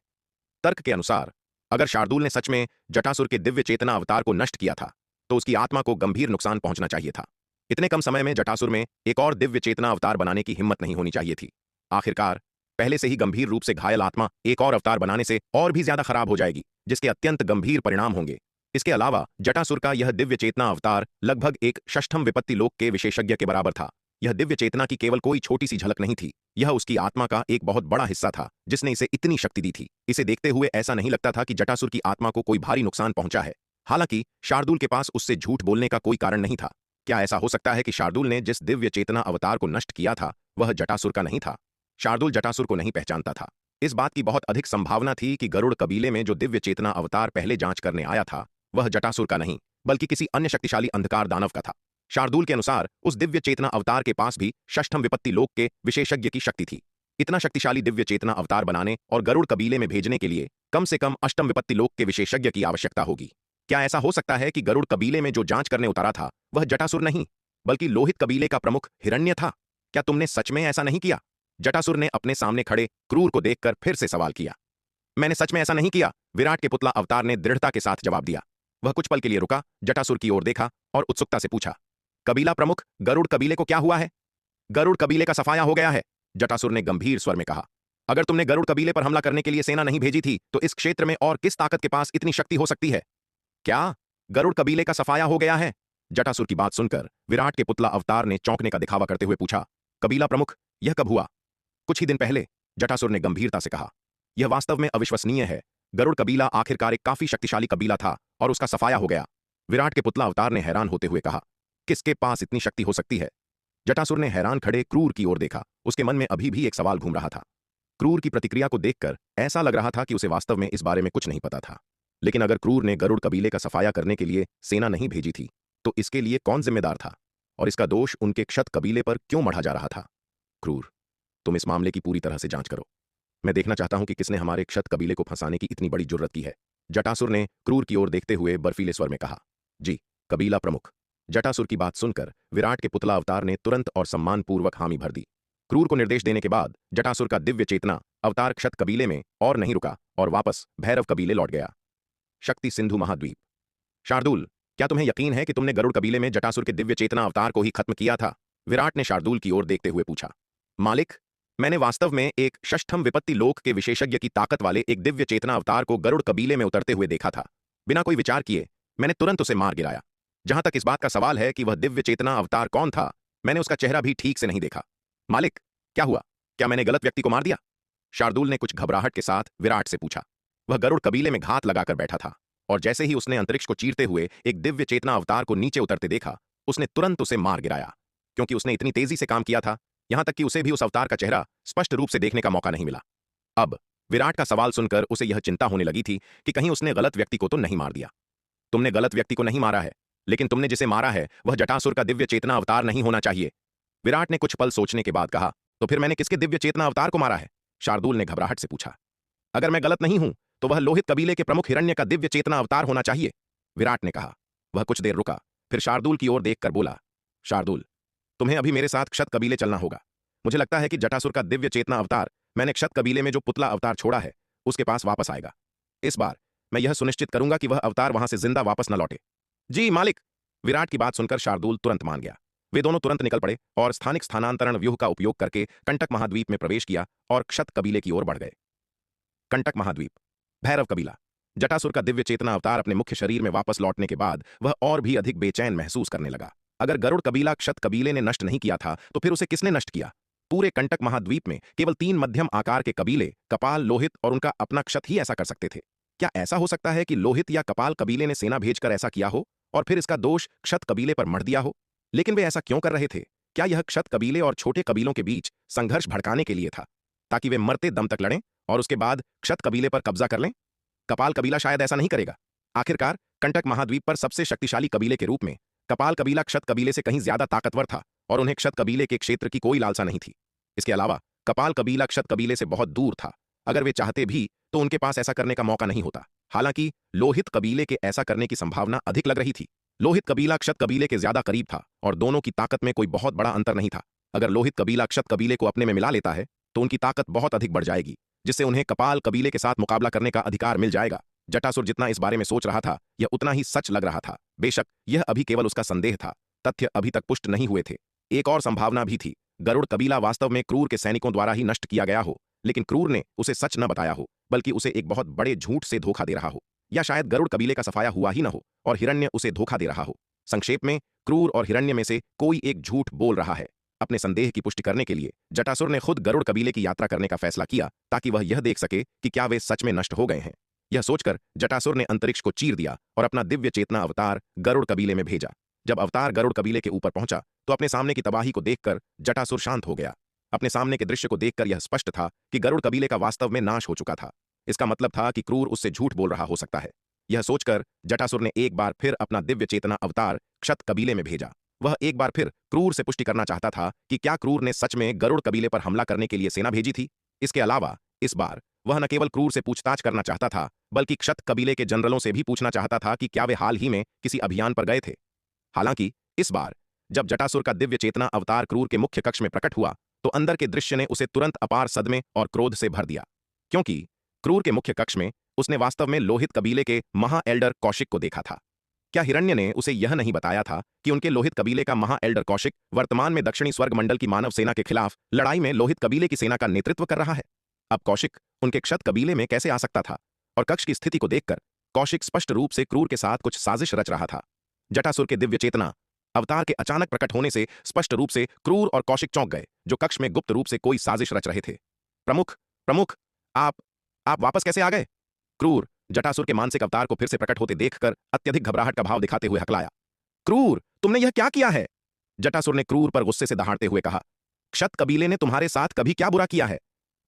तर्क के अनुसार अगर शार्दूल ने सच में जटासुर के दिव्य चेतना अवतार को नष्ट किया था तो उसकी आत्मा को गंभीर नुकसान पहुंचना चाहिए था। इतने कम समय में जटासुर में एक और दिव्य चेतना अवतार बनाने की हिम्मत नहीं होनी चाहिए थी। आखिरकार पहले से ही गंभीर रूप से घायल आत्मा एक और अवतार बनाने से और भी ज्यादा खराब हो जाएगी, जिसके अत्यंत गंभीर परिणाम होंगे। इसके अलावा जटासुर का यह दिव्य चेतना अवतार लगभग एक षष्ठम विपत्ति लोक के विशेषज्ञ के बराबर था। यह दिव्य चेतना की केवल कोई छोटी सी झलक नहीं थी, यह उसकी आत्मा का एक बहुत बड़ा हिस्सा था जिसने इसे इतनी शक्ति दी थी। इसे देखते हुए ऐसा नहीं लगता था कि जटासुर की आत्मा को कोई भारी नुकसान पहुंचा है। हालांकि शार्दुल के पास उससे झूठ बोलने का कोई कारण नहीं था। क्या ऐसा हो सकता है कि शार्दुल ने जिस दिव्य चेतना अवतार को नष्ट किया था वह जटासुर का नहीं था? शार्दुल जटासुर को नहीं पहचानता था। इस बात की बहुत अधिक संभावना थी कि गरुड़ कबीले में जो दिव्य चेतना अवतार पहले जांच करने आया था वह जटासुर का नहीं बल्कि किसी अन्य शक्तिशाली अंधकार दानव का था। शार्दुल के अनुसार उस दिव्य चेतना अवतार के पास भी षष्ठम विपत्ति लोक के विशेषज्ञ की शक्ति थी। इतना शक्तिशाली दिव्य चेतना अवतार बनाने और गरुड़ कबीले में भेजने के लिए कम से कम अष्टम विपत्ति लोक के विशेषज्ञ की आवश्यकता होगी। क्या ऐसा हो सकता है कि गरुड़ कबीले में जो जांच करने उतारा था वह जटासुर नहीं बल्कि लोहित कबीले का प्रमुख हिरण्य था? क्या तुमने सच में ऐसा नहीं किया? जटासुर ने अपने सामने खड़े क्रूर को देखकर फिर से सवाल किया। मैंने सच में ऐसा नहीं किया, विराट के पुतला अवतार ने दृढ़ता के साथ जवाब दिया। वह कुछ पल के लिए रुका, जटासुर की ओर देखा और उत्सुकता से पूछा, कबीला प्रमुख, गरुड़ कबीले को क्या हुआ है? गरुड़ कबीले का सफाया हो गया है, जटासुर ने गंभीर स्वर में कहा। अगर तुमने गरुड़ कबीले पर हमला करने के लिए सेना नहीं भेजी थी तो इस क्षेत्र में और किस ताकत के पास इतनी शक्ति हो सकती है? क्या गरुड़ कबीले का सफाया हो गया है? जटासुर की बात सुनकर विराट के पुतला अवतार ने चौंकने का दिखावा करते हुए पूछा, कबीला प्रमुख, यह कब हुआ? कुछ ही दिन पहले, जटासुर ने गंभीरता से कहा। यह वास्तव में अविश्वसनीय है। गरुड़ कबीला आखिरकार एक काफी शक्तिशाली कबीला था और उसका सफाया हो गया। विराट के पुतला अवतार ने हैरान होते हुए कहा, किसके पास इतनी शक्ति हो सकती है? जटासुर ने हैरान खड़े क्रूर की ओर देखा। उसके मन में अभी भी एक सवाल घूम रहा था। क्रूर की प्रतिक्रिया को देखकर ऐसा लग रहा था कि उसे वास्तव में इस बारे में कुछ नहीं पता था। लेकिन अगर क्रूर ने गरुड़ कबीले का सफाया करने के लिए सेना नहीं भेजी थी तो इसके लिए कौन जिम्मेदार था और इसका दोष उनके क्षत कबीले पर क्यों मढ़ा जा रहा था? क्रूर, तुम इस मामले की पूरी तरह से जांच करो। मैं देखना चाहता हूं कि किसने हमारे क्षत कबीले को फंसाने की इतनी बड़ी जुर्रत की है। जटासुर ने क्रूर की ओर देखते हुए बर्फीले स्वर में कहा। जी, कबीला प्रमुख। जटासुर की बात सुनकर विराट के पुतला अवतार ने तुरंत और सम्मानपूर्वक हामी भर दी। क्रूर को निर्देश देने के बाद जटासुर का दिव्य चेतना अवतार क्षत कबीले में और नहीं रुका और वापस भैरव कबीले लौट गया। शक्ति सिंधु महाद्वीप। शार्दुल, क्या तुम्हें यकीन है कि तुमने गरुड़ कबीले में जटासुर के दिव्य चेतना अवतार को ही खत्म किया था? विराट ने शार्दुल की ओर देखते हुए पूछा। मालिक, मैंने वास्तव में एक षष्ठम विपत्ति लोक के विशेषज्ञ की ताकत वाले एक दिव्य चेतना अवतार को गरुड़ कबीले में उतरते हुए देखा था। बिना कोई विचार किए मैंने तुरंत उसे मार गिराया। जहां तक इस बात का सवाल है कि वह दिव्य चेतना अवतार कौन था, मैंने उसका चेहरा भी ठीक से नहीं देखा। मालिक, क्या हुआ? क्या मैंने गलत व्यक्ति को मार दिया? शार्दुल ने कुछ घबराहट के साथ विराट से पूछा। वह गरुड़ कबीले में घात लगाकर बैठा था और जैसे ही उसने अंतरिक्ष को चीरते हुए एक दिव्य चेतना अवतार को नीचे उतरते देखा, उसने तुरंत उसे मार गिराया। क्योंकि उसने इतनी तेजी से काम किया था, यहां तक कि उसे भी उस अवतार का चेहरा स्पष्ट रूप से देखने का मौका नहीं मिला। अब विराट का सवाल सुनकर उसे यह चिंता होने लगी थी कि कहीं उसने गलत व्यक्ति को तो नहीं मार दिया। तुमने गलत व्यक्ति को नहीं मारा है, लेकिन तुमने जिसे मारा है वह जटासुर का दिव्य चेतना अवतार नहीं होना चाहिए। विराट ने कुछ पल सोचने के बाद कहा, तो फिर मैंने किसके दिव्य चेतना अवतार को मारा है? शार्दुल ने घबराहट से पूछा। अगर मैं गलत नहीं हूं तो वह लोहित कबीले के प्रमुख हिरण्य का दिव्य चेतना अवतार होना चाहिए, विराट ने कहा। वह कुछ देर रुका, फिर शार्दुल की ओर देखकर बोला, शार्दुल, तुम्हें अभी मेरे साथ क्षत कबीले चलना होगा। मुझे लगता है कि जटासुर का दिव्य चेतना अवतार मैंने क्षत कबीले में जो पुतला अवतार छोड़ा है उसके पास वापस आएगा। इस बार मैं यह सुनिश्चित करूंगा कि वह अवतार वहां से जिंदा वापस न लौटे। जी मालिक। विराट की बात सुनकर शार्दुल तुरंत मान गया। वे दोनों तुरंत निकल पड़े और स्थानिक स्थानांतरण व्यूह का उपयोग करके कंटक महाद्वीप में प्रवेश किया और क्षत कबीले की ओर बढ़ गए। कंटक महाद्वीप, भैरव कबीला। जटासुर का दिव्य चेतना अवतार अपने मुख्य शरीर में वापस लौटने के बाद वह और भी अधिक बेचैन महसूस करने लगा। अगर गरुड़ कबीला क्षत कबीले ने नष्ट नहीं किया था तो फिर उसे किसने नष्ट किया? पूरे कंटक महाद्वीप में केवल 3 मध्यम आकार के कबीले कपाल, लोहित और उनका अपना क्षत ही ऐसा कर सकते थे। क्या ऐसा हो सकता है कि लोहित या कपाल कबीले ने सेना भेजकर ऐसा किया हो और फिर इसका दोष क्षत कबीले पर मढ़ दिया हो? लेकिन वे ऐसा क्यों कर रहे थे? क्या यह क्षत कबीले और छोटे कबीलों के बीच संघर्ष भड़काने के लिए था, ताकि वे मरते दम तक लड़ें और उसके बाद क्षत कबीले पर कब्जा कर लें? कपाल कबीला शायद ऐसा नहीं करेगा। आखिरकार कंटक महाद्वीप पर सबसे शक्तिशाली कबीले के रूप में कपाल कबीला क्षत कबीले से कहीं ज्यादा ताकतवर था और उन्हें क्षत कबीले के क्षेत्र की कोई लालसा नहीं थी। इसके अलावा कपाल कबीला क्षत कबीले से बहुत दूर था। अगर वे चाहते भी तो उनके पास ऐसा करने का मौका नहीं होता। हालांकि लोहित कबीले के ऐसा करने की संभावना अधिक लग रही थी। लोहित कबीला क्षत कबीले के ज्यादा करीब था और दोनों की ताकत में कोई बहुत बड़ा अंतर नहीं था। अगर लोहित कबीला क्षत कबीले को अपने में मिला लेता है तो उनकी ताकत बहुत अधिक बढ़ जाएगी, जिससे उन्हें कपाल कबीले के साथ मुकाबला करने का अधिकार मिल जाएगा। जटासुर जितना इस बारे में सोच रहा था यह उतना ही सच लग रहा था। बेशक यह अभी केवल उसका संदेह था, तथ्य अभी तक पुष्ट नहीं हुए थे। एक और संभावना भी थी, गरुड़ कबीला वास्तव में क्रूर के सैनिकों द्वारा ही नष्ट किया गया हो लेकिन क्रूर ने उसे सच न बताया हो, बल्कि उसे एक बहुत बड़े झूठ से धोखा दे रहा हो, या शायद गरुड़ कबीले का सफाया हुआ ही न हो और हिरण्य उसे धोखा दे रहा हो। संक्षेप में, क्रूर और हिरण्य में से कोई एक झूठ बोल रहा है। अपने संदेह की पुष्टि करने के लिए जटासुर ने खुद गरुड़ कबीले की यात्रा करने का फैसला किया, ताकि वह यह देख सके कि क्या वे सच में नष्ट हो गए हैं। यह सोचकर जटासुर ने अंतरिक्ष को चीर दिया और अपना दिव्य चेतना अवतार गरुड़ कबीले में भेजा। जब अवतार गरुड़ कबीले के ऊपर पहुंचा तो अपने सामने की तबाही को देखकर जटासुर शांत हो गया। अपने सामने के दृश्य को देखकर यह स्पष्ट था कि गरुड़ कबीले का वास्तव में नाश हो चुका था। इसका मतलब था कि क्रूर उससे झूठ बोल रहा हो सकता है। यह सोचकर जटासुर ने एक बार फिर अपना दिव्य चेतना अवतार क्षत कबीले में भेजा। वह एक बार फिर क्रूर से पुष्टि करना चाहता था कि क्या क्रूर ने सच में गरुड़ कबीले पर हमला करने के लिए सेना भेजी थी। इसके अलावा इस बार वह न केवल क्रूर से पूछताछ करना चाहता था, बल्कि क्षत कबीले के जनरलों से भी पूछना चाहता था कि क्या वे हाल ही में किसी अभियान पर गए थे। हालांकि इस बार जब जटासुर का दिव्य चेतना अवतार क्रूर के मुख्य कक्ष में प्रकट हुआ तो अंदर के दृश्य ने उसे तुरंत अपार सदमे और क्रोध से भर दिया, क्योंकि क्रूर के मुख्य कक्ष में उसने वास्तव में लोहित कबीले के महा एल्डर कौशिक को देखा था। क्या हिरण्य ने उसे यह नहीं बताया था कि उनके लोहित कबीले का महा एल्डर कौशिक वर्तमान में दक्षिणी स्वर्ग मंडल की मानव सेना के खिलाफ लड़ाई में लोहित कबीले की सेना का नेतृत्व कर रहा है? अब कौशिक उनके क्षत कबीले में कैसे आ सकता था? और कक्ष की स्थिति को देखकर कौशिक स्पष्ट रूप से क्रूर के साथ कुछ साजिश रच रहा था। जटासुर के दिव्य चेतना अवतार के अचानक प्रकट होने से स्पष्ट रूप से क्रूर और कौशिक चौंक गए, जो कक्ष में गुप्त रूप से कोई साजिश रच रहे थे। प्रमुख प्रमुख आप वापस कैसे आ गए? क्रूर जटासुर के मानसिक अवतार को फिर से प्रकट होते देखकर अत्यधिक घबराहट का भाव दिखाते हुए हकलाया। क्रूर, तुमने यह क्या किया है? जटासुर ने क्रूर पर गुस्से से दहाड़ते हुए कहा। क्षत कबीले ने तुम्हारे साथ कभी क्या बुरा किया है?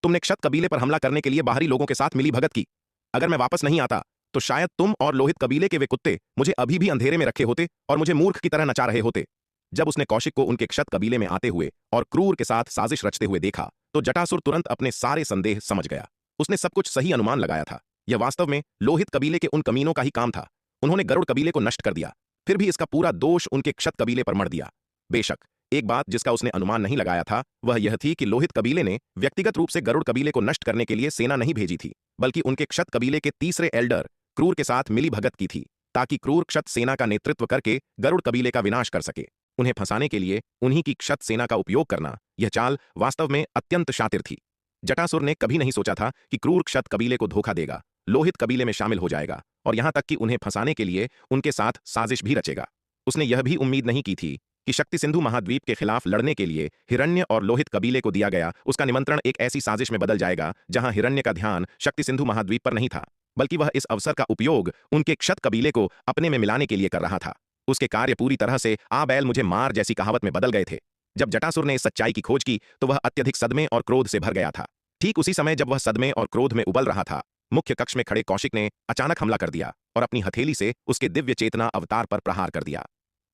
तुमने क्षत कबीले पर हमला करने के लिए बाहरी लोगों के साथ मिली भगत की। अगर मैं वापस नहीं आता तो शायद तुम और लोहित कबीले के वे कुत्ते मुझे अभी भी अंधेरे में रखे होते और मुझे मूर्ख की तरह नचा रहे होते। जब उसने कौशिक को उनके क्षत कबीले में आते हुए और क्रूर के साथ साजिश रचते हुए देखा तो जटासुर तुरंत अपने सारे संदेह समझ गया। उसने सब कुछ सही अनुमान लगाया था। यह वास्तव में लोहित कबीले के उन कमीनों का ही काम था। उन्होंने गरुड़ कबीले को नष्ट कर दिया, फिर भी इसका पूरा दोष उनके क्षत कबीले पर मढ़ दिया। बेशक एक बात जिसका उसने अनुमान नहीं लगाया था वह यह थी कि लोहित कबीले ने व्यक्तिगत रूप से गरुड़ कबीले को नष्ट करने के लिए सेना नहीं भेजी थी, बल्कि उनके क्षत कबीले के तीसरे एल्डर क्रूर के साथ मिली भगत की थी, ताकि क्रूर क्षत सेना का नेतृत्व करके गरुड़ कबीले का विनाश कर सके। उन्हें फंसाने के लिए उन्हीं की क्षत सेना का उपयोग करना, यह चाल वास्तव में अत्यंत शातिर थी। जटासुर ने कभी नहीं सोचा था कि क्रूर क्षत कबीले को धोखा देगा, लोहित कबीले में शामिल हो जाएगा और यहां तक कि उन्हें फंसाने के लिए उनके साथ साजिश भी रचेगा। उसने यह भी उम्मीद नहीं की थी कि शक्ति सिंधु महाद्वीप के खिलाफ लड़ने के लिए हिरण्य और लोहित कबीले को दिया गया उसका निमंत्रण एक ऐसी साजिश में बदल जाएगा जहां हिरण्य का ध्यान शक्ति सिंधु महाद्वीप पर नहीं था, बल्कि वह इस अवसर का उपयोग उनके क्षत कबीले को अपने में मिलाने के लिए कर रहा था। उसके कार्य पूरी तरह से आ बैल मुझे मार जैसी कहावत में बदल गए थे। जब जटासुर ने इस सच्चाई की खोज की तो वह अत्यधिक सदमे और क्रोध से भर गया था। ठीक उसी समय जब वह सदमे और क्रोध में उबल रहा था, मुख्य कक्ष में खड़े कौशिक ने अचानक हमला कर दिया और अपनी हथेली से उसके दिव्य चेतना अवतार पर प्रहार कर दिया।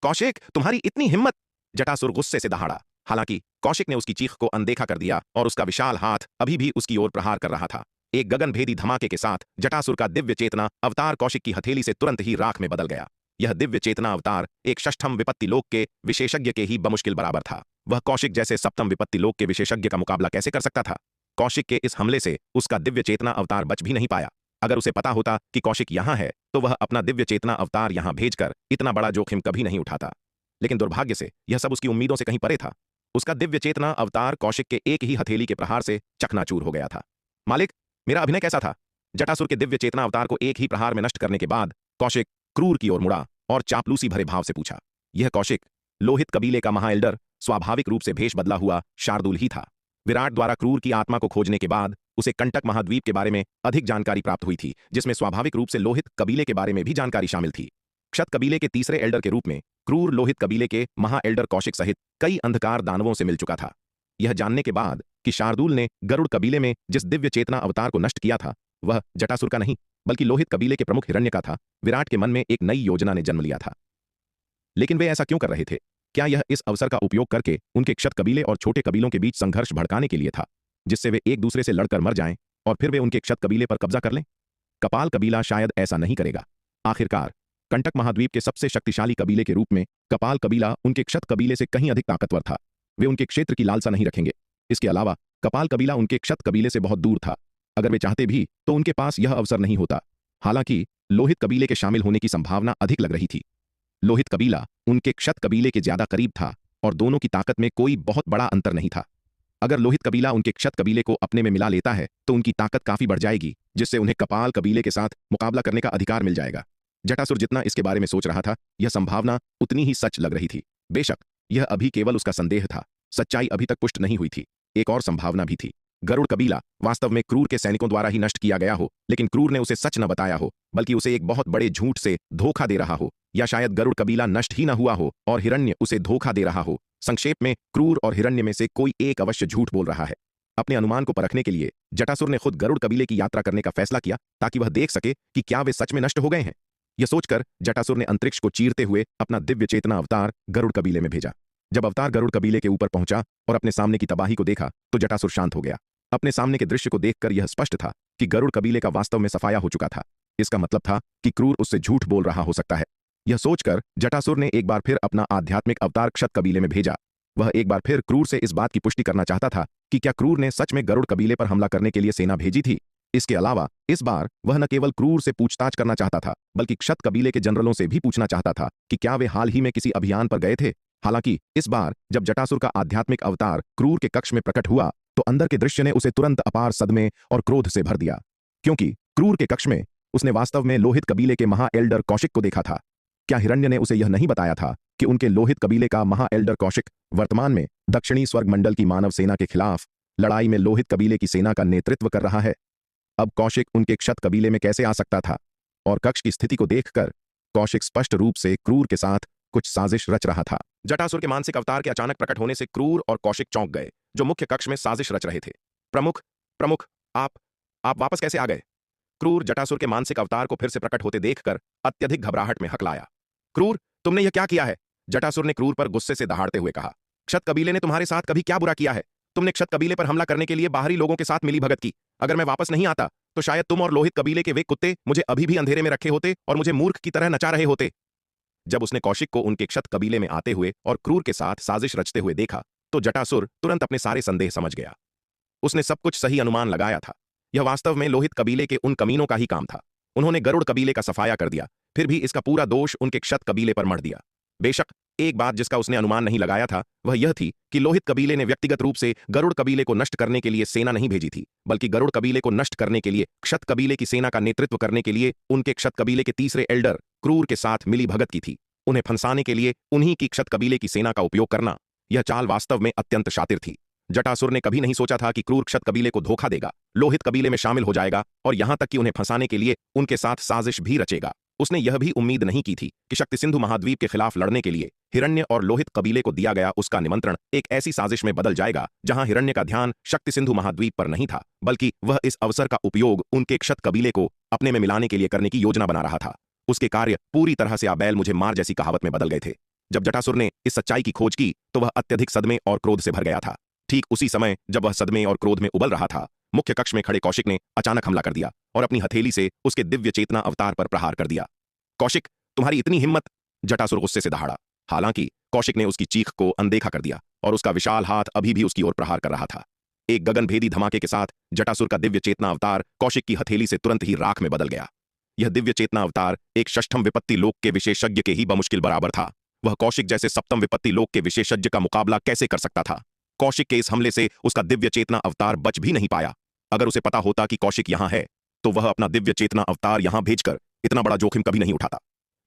कौशिक, तुम्हारी इतनी हिम्मत! जटासुर गुस्से से दहाड़ा। हालांकि कौशिक ने उसकी चीख को अनदेखा कर दिया और उसका विशाल हाथ अभी भी उसकी ओर प्रहार कर रहा था। एक गगनभेदी धमाके के साथ जटासुर का दिव्य चेतना अवतार कौशिक की हथेली से तुरंत ही राख में बदल गया। यह दिव्य चेतना अवतार एक षष्ठम विपत्ति लोक के विशेषज्ञ के ही बमुश्किल बराबर था। वह कौशिक जैसे सप्तम विपत्ति लोक के विशेषज्ञ का मुकाबला कैसे कर सकता था? कौशिक के इस हमले से उसका दिव्य चेतना अवतार बच भी नहीं पाया। अगर उसे पता होता कि कौशिक यहां है तो वह अपना दिव्य चेतना अवतार यहां भेजकर इतना बड़ा जोखिम कभी नहीं उठाता। लेकिन दुर्भाग्य से यह सब उसकी उम्मीदों से कहीं परे था। उसका दिव्य चेतना अवतार कौशिक के एक ही हथेली के प्रहार से चकनाचूर हो गया था। मालिक, मेरा अभिनय कैसा था? जटासुर के दिव्य चेतना अवतार को एक ही प्रहार में नष्ट करने के बाद कौशिक क्रूर की ओर मुड़ा और चापलूसी भरे भाव से पूछा। यह कौशिक लोहित कबीले का महाएल्डर स्वाभाविक रूप से भेष बदला हुआ शार्दुल ही था। विराट द्वारा क्रूर की आत्मा को खोजने के बाद उसे कंटक महाद्वीप के बारे में अधिक जानकारी प्राप्त हुई थी, जिसमें स्वाभाविक रूप से लोहित कबीले के बारे में भी जानकारी शामिल थी। क्षत कबीले के तीसरे एल्डर के रूप में क्रूर लोहित कबीले के महा एल्डर कौशिक सहित कई अंधकार दानवों से मिल चुका था। यह जानने के बाद कि शार्दुल ने गरुड़ कबीले में जिस दिव्य चेतना अवतार को नष्ट किया था वह जटासुर का नहीं बल्कि लोहित कबीले के प्रमुख हिरण्य का था, विराट के मन में एक नई योजना ने जन्म लिया था। लेकिन वे ऐसा क्यों कर रहे थे? क्या यह इस अवसर का उपयोग करके उनके क्षत कबीले और छोटे कबीलों के बीच संघर्ष भड़काने के लिए था, जिससे वे एक दूसरे से लड़कर मर जाएं और फिर वे उनके क्षत कबीले पर कब्जा कर लें? कपाल कबीला शायद ऐसा नहीं करेगा। आखिरकार कंटक महाद्वीप के सबसे शक्तिशाली कबीले के रूप में कपाल कबीला उनके क्षत कबीले से कहीं अधिक ताकतवर था। वे उनके क्षेत्र की लालसा नहीं रखेंगे। इसके अलावा कपाल कबीला उनके क्षत कबीले से बहुत दूर था। अगर वे चाहते भी तो उनके पास यह अवसर नहीं होता। हालांकि लोहित कबीले के शामिल होने की संभावना अधिक लग रही थी। लोहित कबीला उनके क्षत कबीले के ज्यादा करीब था और दोनों की ताकत में कोई बहुत बड़ा अंतर नहीं था। अगर लोहित कबीला उनके क्षत कबीले को अपने में मिला लेता है तो उनकी ताकत काफी बढ़ जाएगी, जिससे उन्हें कपाल कबीले के साथ मुकाबला करने का अधिकार मिल जाएगा। जटासुर जितना इसके बारे में सोच रहा था, यह संभावना उतनी ही सच लग रही थी। बेशक यह अभी केवल उसका संदेह था, सच्चाई अभी तक पुष्ट नहीं हुई थी। एक और संभावना भी थी, गरुड़ कबीला वास्तव में क्रूर के सैनिकों द्वारा ही नष्ट किया गया हो, लेकिन क्रूर ने उसे सच न बताया हो, बल्कि उसे एक बहुत बड़े झूठ से धोखा दे रहा हो, या शायद गरुड़ कबीला नष्ट ही न हुआ हो और हिरण्य उसे धोखा दे रहा हो। संक्षेप में, क्रूर और हिरण्य में से कोई एक अवश्य झूठ बोल रहा है। अपने अनुमान को परखने के लिए जटासुर ने खुद गरुड़ कबीले की यात्रा करने का फैसला किया, ताकि वह देख सके कि क्या वे सच में नष्ट हो गए हैं। यह सोचकर जटासुर ने अंतरिक्ष को चीरते हुए अपना दिव्य चेतना अवतार गरुड़ कबीले में भेजा। जब अवतार गरुड़ कबीले के ऊपर पहुंचा और अपने सामने की तबाही को देखा तो जटासुर शांत हो गया। अपने सामने के दृश्य को देखकर यह स्पष्ट था कि गरुड़ कबीले का वास्तव में सफाया हो चुका था। इसका मतलब था कि क्रूर उससे झूठ बोल रहा हो सकता है। यह सोचकर जटासुर ने एक बार फिर अपना आध्यात्मिक अवतार क्षत कबीले में भेजा। वह एक बार फिर क्रूर से इस बात की पुष्टि करना चाहता था कि क्या क्रूर ने सच में गरुड़ कबीले पर हमला करने के लिए सेना भेजी थी। इसके अलावा इस बार वह न केवल क्रूर से पूछताछ करना चाहता था, बल्कि क्षत कबीले के जनरलों से भी पूछना चाहता था कि क्या वे हाल ही में किसी अभियान पर गए थे। हालांकि इस बार जब जटासुर का आध्यात्मिक अवतार क्रूर के कक्ष में प्रकट हुआ तो अंदर के दृश्य ने उसे तुरंत अपार सदमे और क्रोध से भर दिया, क्योंकि क्रूर के कक्ष में उसने वास्तव में लोहित कबीले के महा एल्डर कौशिक को देखा था। क्या हिरण्य ने उसे यह नहीं बताया था कि उनके लोहित कबीले का महा एल्डर कौशिक वर्तमान में दक्षिणी स्वर्ग मंडल की मानव सेना के खिलाफ लड़ाई में लोहित कबीले की सेना का नेतृत्व कर रहा है। अब कौशिक उनके क्षत कबीले में कैसे आ सकता था? और कक्ष की स्थिति को देखकर कौशिक स्पष्ट रूप से क्रूर के साथ कुछ साजिश रच रहा था। जटासुर के मानसिक अवतार के अचानक प्रकट होने से क्रूर और कौशिक चौंक गए, जो मुख्य कक्ष में साजिश रच रहे थे। प्रमुख प्रमुख आप वापस कैसे आ गए? क्रूर जटासुर के मानसिक अवतार को फिर से प्रकट होते देखकर अत्यधिक घबराहट में हकलाया। क्रूर, तुमने यह क्या किया है? जटासुर ने क्रूर पर गुस्से से दहाड़ते हुए कहा। क्षत कबीले ने तुम्हारे साथ कभी क्या बुरा किया है? तुमने क्षत कबीले पर हमला करने के लिए बाहरी लोगों के साथ मिली भगत की। अगर मैं वापस नहीं आता तो शायद तुम और लोहित कबीले के वे कुत्ते मुझे अभी भी अंधेरे में रखे होते और मुझे मूर्ख की तरह नचा रहे होते। जब उसने कौशिक को उनके क्षत कबीले में आते हुए और क्रूर के साथ साजिश रचते हुए देखा तो जटासुर तुरंत अपने सारे संदेह समझ गया। उसने सब कुछ सही अनुमान लगाया था। यह वास्तव में लोहित कबीले के उन कमीनों का ही काम था। उन्होंने गरुड़ कबीले का सफाया कर दिया, फिर भी इसका पूरा दोष उनके क्षत कबीले पर मढ़ दिया। बेशक एक बात जिसका उसने अनुमान नहीं लगाया था वह यह थी कि लोहित कबीले ने व्यक्तिगत रूप से गरुड़ कबीले को नष्ट करने के लिए सेना नहीं भेजी थी, बल्कि गरुड़ कबीले को नष्ट करने के लिए क्षत कबीले की सेना का नेतृत्व करने के लिए उनके क्षत कबीले के तीसरे एल्डर क्रूर के साथ मिली भगत की थी। उन्हें फंसाने के लिए उन्हीं की क्षत कबीले की सेना का उपयोग करना, यह चाल वास्तव में अत्यंत शातिर थी। जटासुर ने कभी नहीं सोचा था कि क्रूर क्षत कबीले को धोखा देगा, लोहित कबीले में शामिल हो जाएगा और यहां तक कि उन्हें फंसाने के लिए उनके साथ साजिश भी रचेगा। उसने यह भी उम्मीद नहीं की थी कि शक्ति सिंधु महाद्वीप के खिलाफ लड़ने के लिए हिरण्य और लोहित कबीले को दिया गया उसका निमंत्रण एक ऐसी साजिश में बदल जाएगा जहां हिरण्य का ध्यान शक्ति सिंधु महाद्वीप पर नहीं था, बल्कि वह इस अवसर का उपयोग उनके क्षत कबीले को अपने में मिलाने के लिए करने की योजना बना रहा था। उसके कार्य पूरी तरह से आबैल मुझे मार जैसी कहावत में बदल गए थे। जब जटासुर ने इस सच्चाई की खोज की तो वह अत्यधिक सदमे और क्रोध से भर गया था। ठीक उसी समय जब वह सदमे और क्रोध में उबल रहा था, मुख्य कक्ष में खड़े कौशिक ने अचानक हमला कर दिया और अपनी हथेली से उसके दिव्य चेतना अवतार पर प्रहार कर दिया। कौशिक, तुम्हारी इतनी हिम्मत! जटासुर गुस्से से दहाड़ा। हालांकि कौशिक ने उसकी चीख को अनदेखा कर दिया और उसका विशाल हाथ अभी भी उसकी ओर प्रहार कर रहा था। एक गगनभेदी धमाके के साथ जटासुर का दिव्य चेतना अवतार कौशिक की हथेली से तुरंत ही राख में बदल गया। यह दिव्य चेतना अवतार एक षष्ठम विपत्ति लोक के विशेषज्ञ के ही बमुश्किल बराबर था। वह कौशिक जैसे सप्तम विपत्ति लोक के विशेषज्ञ का मुकाबला कैसे कर सकता था? कौशिक के इस हमले से उसका दिव्य चेतना अवतार बच भी नहीं पाया। अगर उसे पता होता कि कौशिक यहां है तो वह अपना दिव्य चेतना अवतार यहां भेजकर इतना बड़ा जोखिम कभी नहीं उठाता।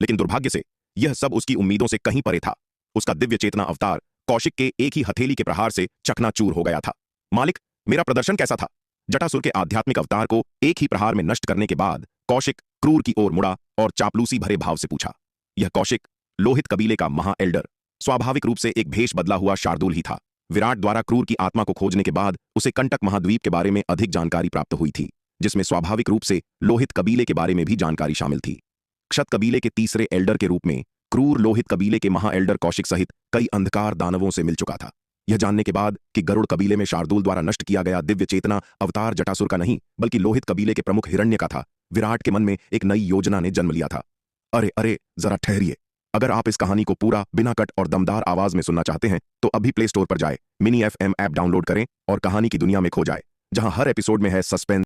लेकिन दुर्भाग्य से यह सब उसकी उम्मीदों से कहीं परे था। उसका दिव्य चेतना अवतार कौशिक के एक ही हथेली के प्रहार से चकनाचूर हो गया था। मालिक, मेरा प्रदर्शन कैसा था? जटासुर के आध्यात्मिक अवतार को एक ही प्रहार में नष्ट करने के बाद कौशिक क्रूर की ओर मुड़ा और चापलूसी भरे भाव से पूछा। यह कौशिक लोहित कबीले का महा एल्डर स्वाभाविक रूप से एक भेष बदला हुआ शार्दूल ही था। विराट द्वारा क्रूर की आत्मा को खोजने के बाद उसे कंटक महाद्वीप के बारे में अधिक जानकारी प्राप्त हुई थी, जिसमें स्वाभाविक रूप से लोहित कबीले के बारे में भी जानकारी शामिल थी। क्षत कबीले के तीसरे एल्डर के रूप में क्रूर लोहित कबीले के महा एल्डर कौशिक सहित कई अंधकार दानवों से मिल चुका था। यह जानने के बाद कि गरुड़ कबीले में शार्दूल द्वारा नष्ट किया गया दिव्य चेतना अवतार जटासुर का नहीं बल्कि लोहित कबीले के प्रमुख हिरण्य का था, विराट के मन में एक नई योजना ने जन्म लिया था। अरे अरे, जरा ठहरिए। अगर आप इस कहानी को पूरा बिना कट और दमदार आवाज में सुनना चाहते हैं तो अभी प्ले स्टोर पर जाए, मिनी FM ऐप डाउनलोड करें और कहानी की दुनिया में खो जाए, जहां हर एपिसोड में है सस्पेंस,